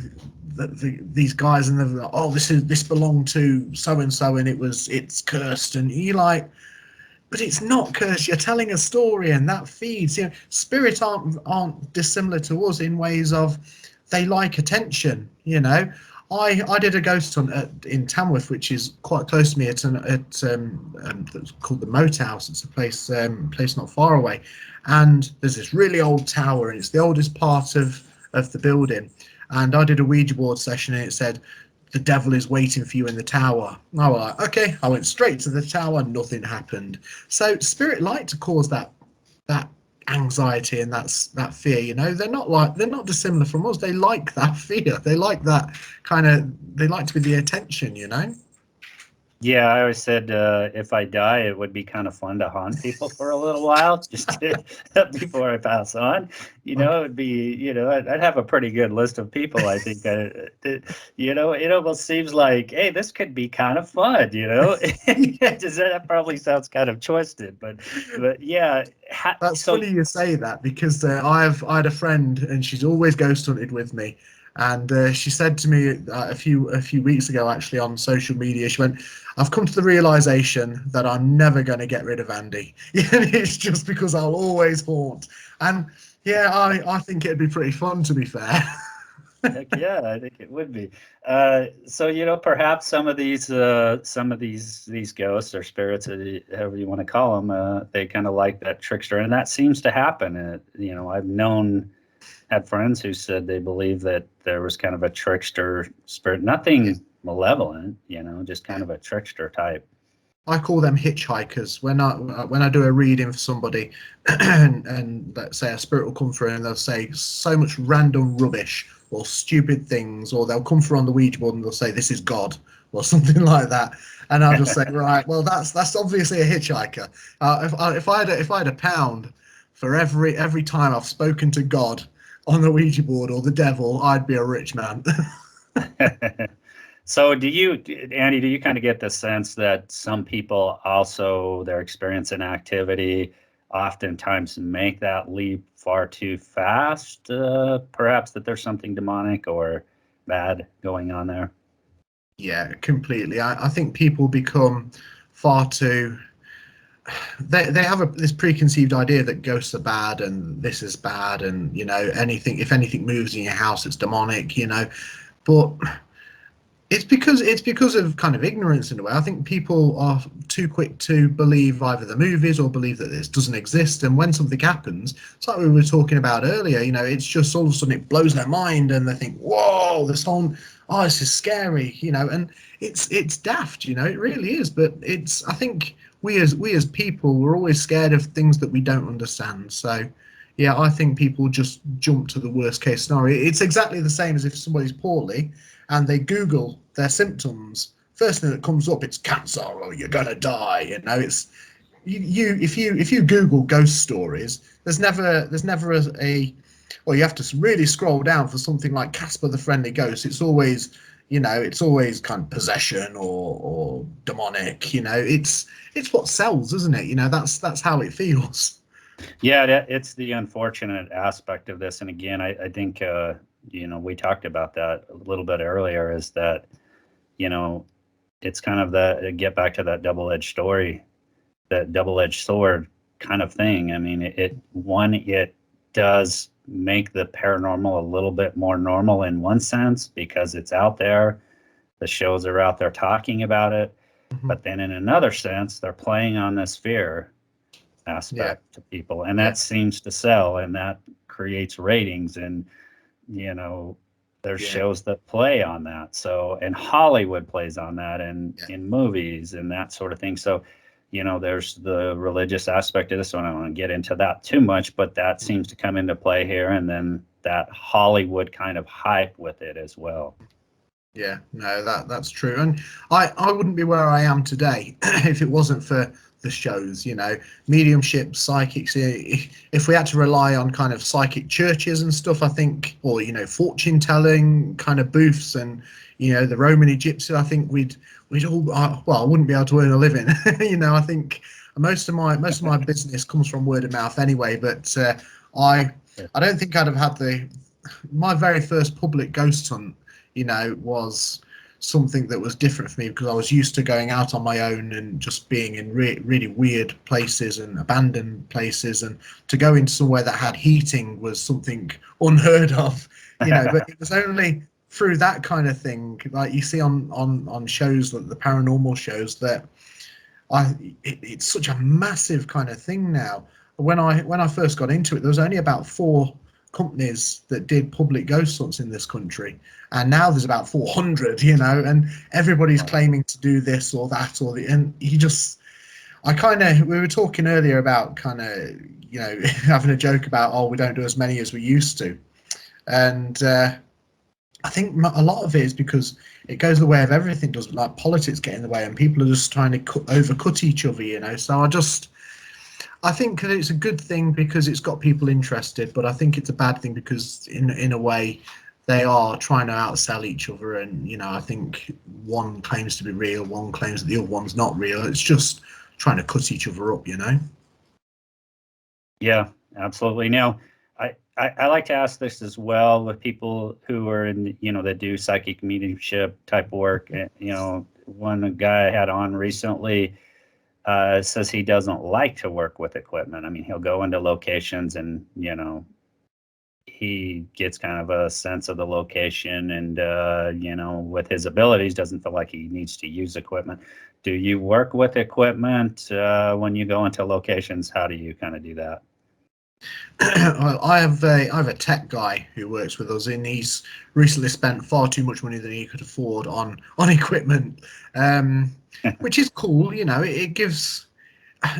these guys, and they're like, "Oh, this belonged to so and so, and it's cursed," and you like, but it's not cursed. You're telling a story, and that feeds. You know, spirits aren't dissimilar to us in ways of they like attention. You know, I did a ghost hunt in Tamworth, which is quite close to me. It's it's called the Moat House. It's a place not far away, and there's this really old tower, and it's the oldest part of the building. And I did a Ouija board session, and it said, "The devil is waiting for you in the tower." And I was like, okay. I went straight to the tower. Nothing happened. So spirit like to cause that anxiety and that fear. You know, they're not dissimilar from us. They like that fear. They like that kind of. They like to be the attention. You know. Yeah, I always said if I die, it would be kind of fun to haunt people for a little while, before I pass on. You know, it would be, you know, I'd have a pretty good list of people. I think, you know, it almost seems like, hey, this could be kind of fun. You know, that probably sounds kind of twisted, but yeah. That's So funny you say that because I had a friend, and she's always ghost hunted with me, and she said to me a few weeks ago, actually, on social media, she went, "I've come to the realization that I'm never going to get rid of Andy. It's just because I'll always haunt." And yeah, I think it'd be pretty fun, to be fair. heck yeah, I think it would be. So you know, perhaps some of these ghosts or spirits, however you want to call them, they kind of like that trickster, and that seems to happen. You know, had friends who said they believe that there was kind of a trickster spirit, nothing malevolent, you know, just kind of a trickster type. I call them hitchhikers. When I do a reading for somebody, and let's say a spirit will come through, and they'll say so much random rubbish or stupid things, or they'll come through on the Ouija board and they'll say, "This is God," or something like that. And I'll just say, right, well, that's obviously a hitchhiker. If I had a pound for every time I've spoken to God on the Ouija board or the devil, I'd be a rich man. So Andy, do you kind of get the sense that some people also, their experience in activity oftentimes make that leap far too fast? Perhaps that there's something demonic or bad going on there? Yeah, completely. I think people become far too. They have this preconceived idea that ghosts are bad and this is bad, and if anything moves in your house, it's demonic. But it's because of kind of ignorance in a way. I think people are too quick to believe either the movies or believe that this doesn't exist. And when something happens, it's like we were talking about earlier. It's just all of a sudden it blows their mind, and they think, "Whoa, this is scary." And it's daft. It really is. But I think we as people, we're always scared of things that we don't understand. So. Yeah, I think people just jump to the worst case scenario. It's exactly the same as if somebody's poorly and they Google their symptoms. First thing that comes up, it's cancer or you're gonna die. It's if you Google ghost stories, there's never a well, you have to really scroll down for something like Casper the Friendly Ghost. It's always kind of possession or demonic. It's what sells, isn't it? That's how it feels. Yeah, it's the unfortunate aspect of this. And again, I think, we talked about that a little bit earlier, is that, it's kind of get back to that double-edged story, that double-edged sword kind of thing. I mean, it does make the paranormal a little bit more normal in one sense because it's out there. The shows are out there talking about it. Mm-hmm. But then in another sense, they're playing on this fear aspect to people, and that seems to sell, and that creates ratings, and there's shows that play on that, so, and Hollywood plays on that, and in movies and that sort of thing. So there's the religious aspect of this one. I don't want to get into that too much, but that seems to come into play here, and then that Hollywood kind of hype with it as well. Yeah, no, that's true. And I wouldn't be where I am today if it wasn't for the shows, mediumship, psychics. If we had to rely on kind of psychic churches and stuff, I think, or, fortune telling kind of booths and, the Roman Egyptian, I think we'd all, well, I wouldn't be able to earn a living. I think most of my business comes from word of mouth anyway, but I don't think I'd have had my very first public ghost hunt, was something that was different for me because I was used to going out on my own and just being in really weird places and abandoned places, and to go into somewhere that had heating was something unheard of, but it was only through that kind of thing, like you see on shows like the paranormal shows, that it's such a massive kind of thing now. When I first got into it, there was only about 4 companies that did public ghost hunts in this country, and now there's about 400, and everybody's claiming to do this or that and we were talking earlier about kind of having a joke about, oh, we don't do as many as we used to, and I think a lot of it is because it goes the way of everything, does, like politics get in the way and people are just trying to overcut each other, so I think that it's a good thing because it's got people interested, but I think it's a bad thing because in a way they are trying to outsell each other, and I think one claims to be real, one claims that the other one's not real. It's just trying to cut each other up, Yeah, absolutely. Now, I like to ask this as well with people who are in, that do psychic mediumship type work. One guy I had on recently says he doesn't like to work with equipment. I mean, he'll go into locations and, he gets kind of a sense of the location and, with his abilities, doesn't feel like he needs to use equipment. Do you work with equipment when you go into locations? How do you kind of do that? Well, I have a tech guy who works with us, and he's recently spent far too much money than he could afford on equipment, which is cool. It gives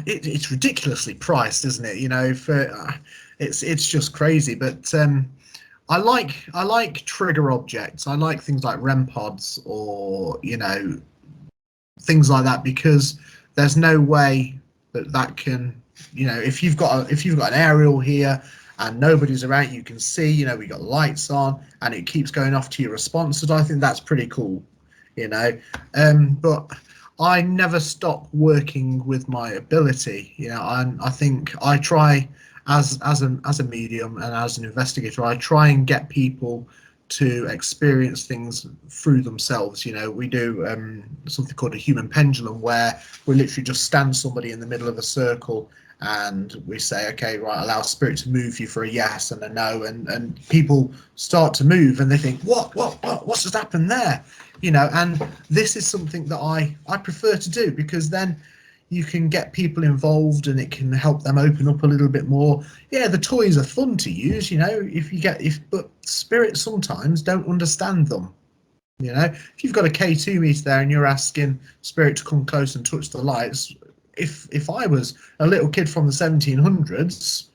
it's ridiculously priced, isn't it? For it's just crazy. But I like trigger objects. I like things like REM pods or things like that, because there's no way that can, if you've got an aerial here and nobody's around, you can see, we got lights on and it keeps going off to your responses. I think that's pretty cool, you know. But I never stop working with my ability, and I think I try, as a medium and as an investigator, I try and get people to experience things through themselves. We do something called a human pendulum, where we literally just stand somebody in the middle of a circle and we say, okay, right, allow spirit to move you for a yes and a no, and people start to move and they think, what's just happened there? And this is something that I prefer to do, because then you can get people involved and it can help them open up a little bit more. Yeah, the toys are fun to use, but spirits sometimes don't understand them. If you've got a K2 meter there and you're asking spirit to come close and touch the lights, if I was a little kid from the 1700s,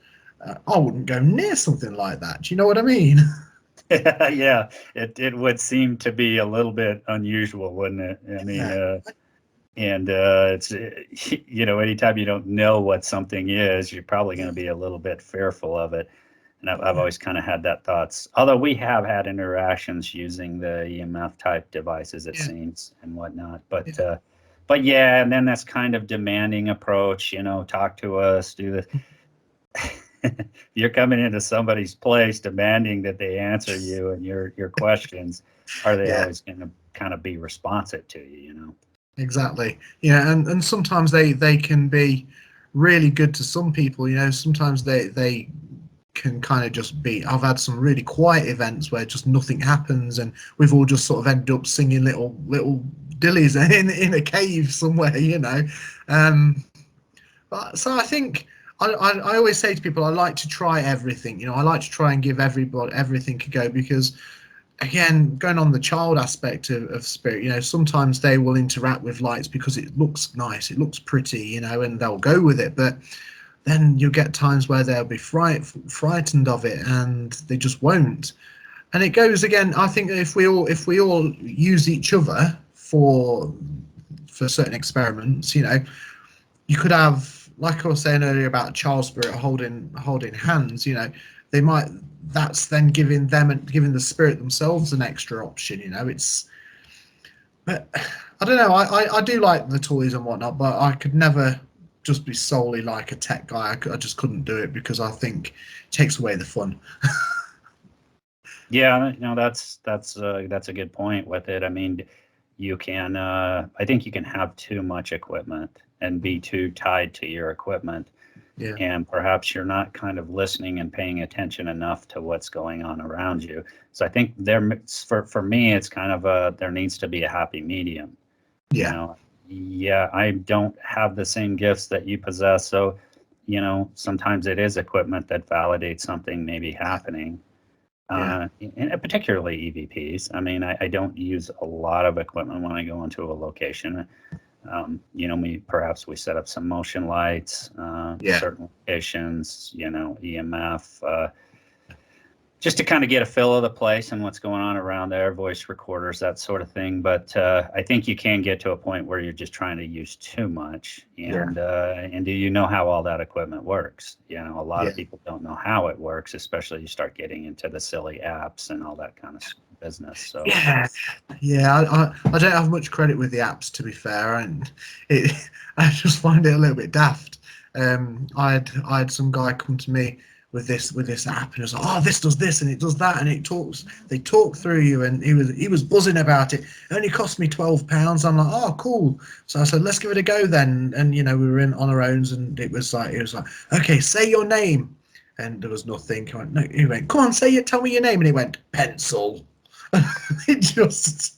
I wouldn't go near something like that. Do you know what I mean? Yeah, it would seem to be a little bit unusual, wouldn't it? I mean, Yeah. and it's anytime you don't know what something is, you're probably going to be a little bit fearful of it. And I've always kind of had that thoughts. Although we have had interactions using the EMF type devices, it seems, and whatnot. But yeah, and then that's kind of demanding approach. Talk to us, do this. You're coming into somebody's place demanding that they answer you and your questions. Are they always going to kind of be responsive to you? Exactly. And sometimes they can be really good to some people. Sometimes they can kind of just be. I've had some really quiet events where just nothing happens, and we've all just sort of ended up singing little dillies in a cave somewhere. But so I think I always say to people, I like to try everything. I like to try and give everybody everything a go, because again, going on the child aspect of spirit, sometimes they will interact with lights because it looks nice, it looks pretty, and they'll go with it. But then you'll get times where they'll be frightened of it and they just won't. And it goes again. I think if we all use each other for certain experiments, you could have, like I was saying earlier about a child spirit holding hands. They might. That's then giving the spirit themselves an extra option. But I don't know. I do like the toys and whatnot, but I could never just be solely like a tech guy. I just couldn't do it, because I think it takes away the fun. Yeah, that's a good point with it. I mean, you can I think you can have too much equipment and be too tied to your equipment. Yeah. And perhaps you're not kind of listening and paying attention enough to what's going on around you. So I think for me, it's kind of there needs to be a happy medium. Yeah. Yeah, I don't have the same gifts that you possess. So, sometimes it is equipment that validates something maybe happening. Yeah. And particularly EVPs. I mean, I don't use a lot of equipment when I go into a location. We set up some motion lights, certain locations, EMF, just to kind of get a feel of the place and what's going on around there, voice recorders, that sort of thing. But I think you can get to a point where you're just trying to use too much. And do you know how all that equipment works? A lot of people don't know how it works, especially you start getting into the silly apps and all that kind of business. So I don't have much credit with the apps, to be fair, and I just find it a little bit daft. I had some guy come to me with this app, and it was like, oh, this does this and it does that, and they talk through you, and he was buzzing about it. It only cost me £12. I'm like, oh, cool. So I said, let's give it a go then. And we were in on our own, and it was like, okay, say your name. And there was nothing. He went, come on, tell me your name. And he went, pencil. It just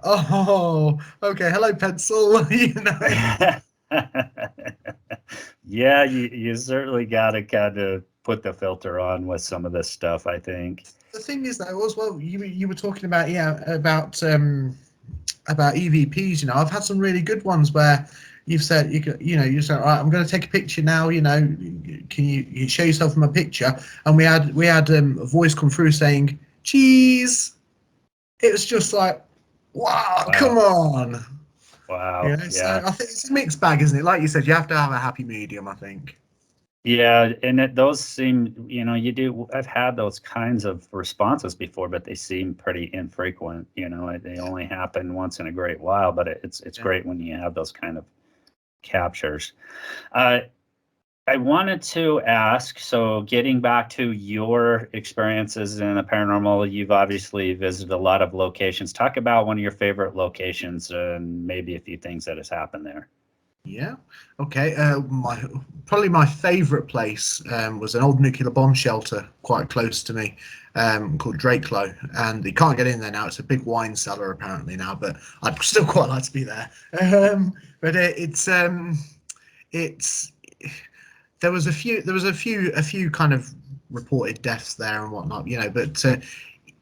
oh, okay, hello, pencil. Yeah, you certainly got to kind of put the filter on with some of this stuff, I think. The thing is, though, as well, you were talking about about EVPs. I've had some really good ones where you've said you said, all right, I'm going to take a picture now. Can you show yourself in my picture? And we had a voice come through saying cheese. It was just like, wow, come Wow. on. Wow. So Yeah. I think it's a mixed bag, isn't it? Like you said, you have to have a happy medium, I think. Yeah, and those seem, you do. I've had those kinds of responses before, but they seem pretty infrequent. They only happen once in a great while, but it's Yeah. great when you have those kind of captures. Uh, I wanted to ask, so getting back to your experiences in the paranormal, you've obviously visited a lot of locations. Talk about one of your favorite locations and maybe a few things that has happened there. Yeah. Okay. Probably my favourite place was an old nuclear bomb shelter quite close to me, called Drakelow, and you can't get in there now. It's a big wine cellar apparently now, but I'd still quite like to be there. But it's there was a few kind of reported deaths there and whatnot, but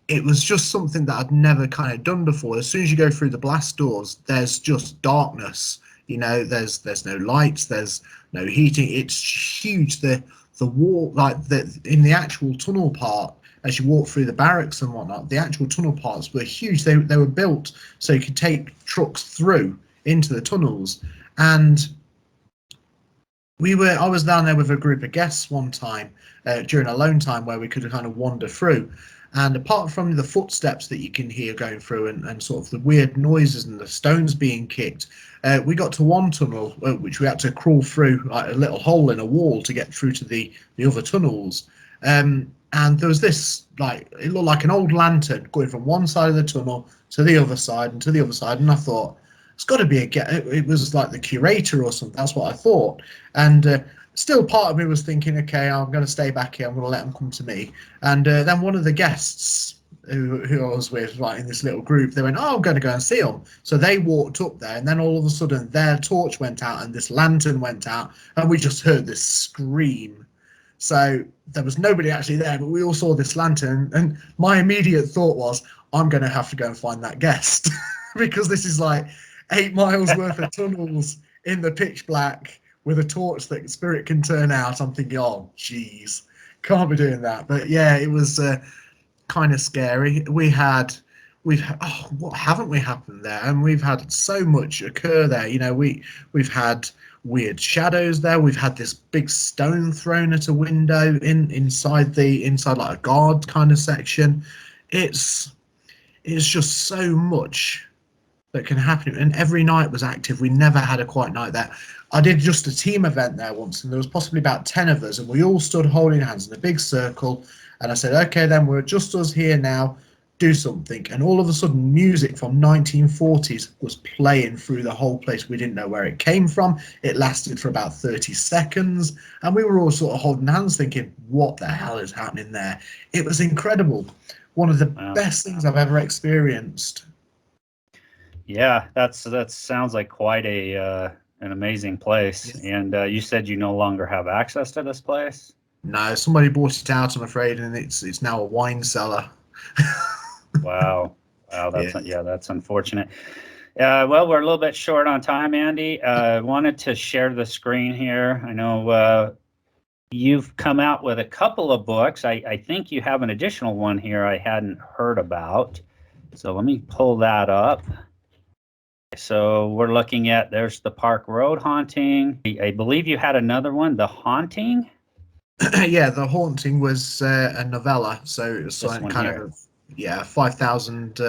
it was just something that I'd never kind of done before. As soon as you go through the blast doors, there's just darkness. There's no lights, there's no heating. It's huge. The wall, like in the actual tunnel part, as you walk through the barracks and whatnot, the actual tunnel parts were huge. They were built so you could take trucks through into the tunnels. And I was down there with a group of guests one time during alone time where we could kind of wander through. And apart from the footsteps that you can hear going through and sort of the weird noises and the stones being kicked, we got to one tunnel which we had to crawl through, like a little hole in a wall to get through to the other tunnels. And there was this, like, it looked like an old lantern going from one side of the tunnel to the other side and to the other side. And I thought, it's got to be it was like the curator or something. That's what I thought. And still part of me was thinking, okay, I'm going to stay back here. I'm going to let them come to me. And then one of the guests who I was with, like in this little group, they went, oh, I'm going to go and see them. So they walked up there, and then all of a sudden their torch went out and this lantern went out, and we just heard this scream. So there was nobody actually there, but we all saw this lantern, and my immediate thought was, I'm going to have to go and find that guest because this is like 8 miles worth of tunnels in the pitch black with a torch that spirit can turn out. I'm thinking, oh, geez, can't be doing that. But yeah, it was kind of scary. What haven't we happened there? And we've had so much occur there. We've had weird shadows there. We've had this big stone thrown at a window inside like a guard kind of section. It's just so much that can happen, and every night was active. We never had a quiet night there. I did just a team event there once, and there was possibly about 10 of us, and we all stood holding hands in a big circle, and I said, okay, then we're just us here now, do something. And all of a sudden music from 1940s was playing through the whole place. We didn't know where it came from. It lasted for about 30 seconds, and we were all sort of holding hands thinking, what the hell is happening there? It was incredible. One of the best things I've ever experienced. Yeah, that sounds like quite an amazing place. Yes. And you said you no longer have access to this place? No, somebody bought it out, I'm afraid, and it's now a wine cellar. Wow, that's unfortunate. Well, we're a little bit short on time, Andy. I wanted to share the screen here. I know you've come out with a couple of books. I think you have an additional one here I hadn't heard about. So let me pull that up. So we're looking at, there's the Park Road Haunting. I believe you had another one, The Haunting? Yeah, The Haunting was a novella. So it was kind of a 5,000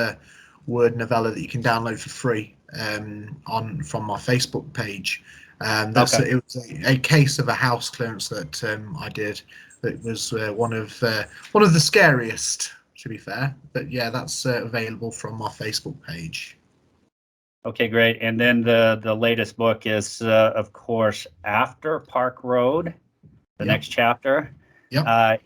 word novella that you can download for free from my Facebook page. It was a case of a house clearance that I did. That was one of the scariest, to be fair. But yeah, that's available from my Facebook page. Okay, great. And then the latest book is, of course, After Park Road, the next chapter. Yeah.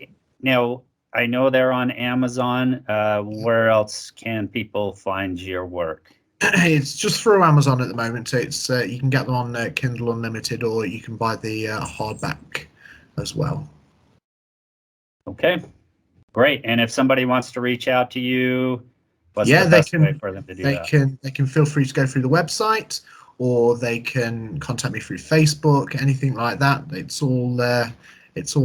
Now, I know they're on Amazon. Where else can people find your work? It's just through Amazon at the moment. It's you can get them on Kindle Unlimited, or you can buy the hardback as well. Okay, great. And if somebody wants to reach out to you, what's the best way for them to do that? They can feel free to go through the website, or they can contact me through Facebook, anything like that. It's all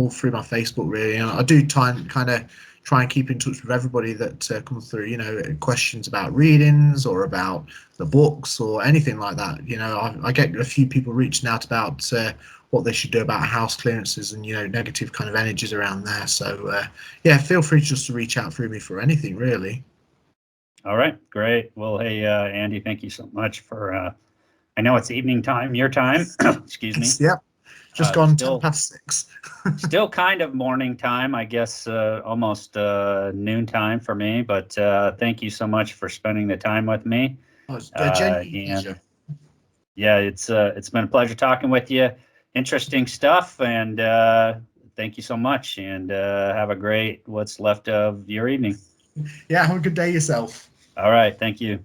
through my Facebook, really. And I do try and keep in touch with everybody that comes through, questions about readings or about the books or anything like that. I get a few people reaching out about what they should do about house clearances and negative kind of energies around there. So yeah, feel free just to reach out through me for anything, really. All right, great. Well, hey, Andy, thank you so much for. I know it's evening time, your time. Excuse me. Yep. Just gone still, 6:10. Still kind of morning time, I guess, almost noon time for me. But thank you so much for spending the time with me. Oh, it's a genuine pleasure. Yeah, it's been a pleasure talking with you. Interesting stuff, and thank you so much. And have a great what's left of your evening. Yeah, have a good day yourself. All right, thank you.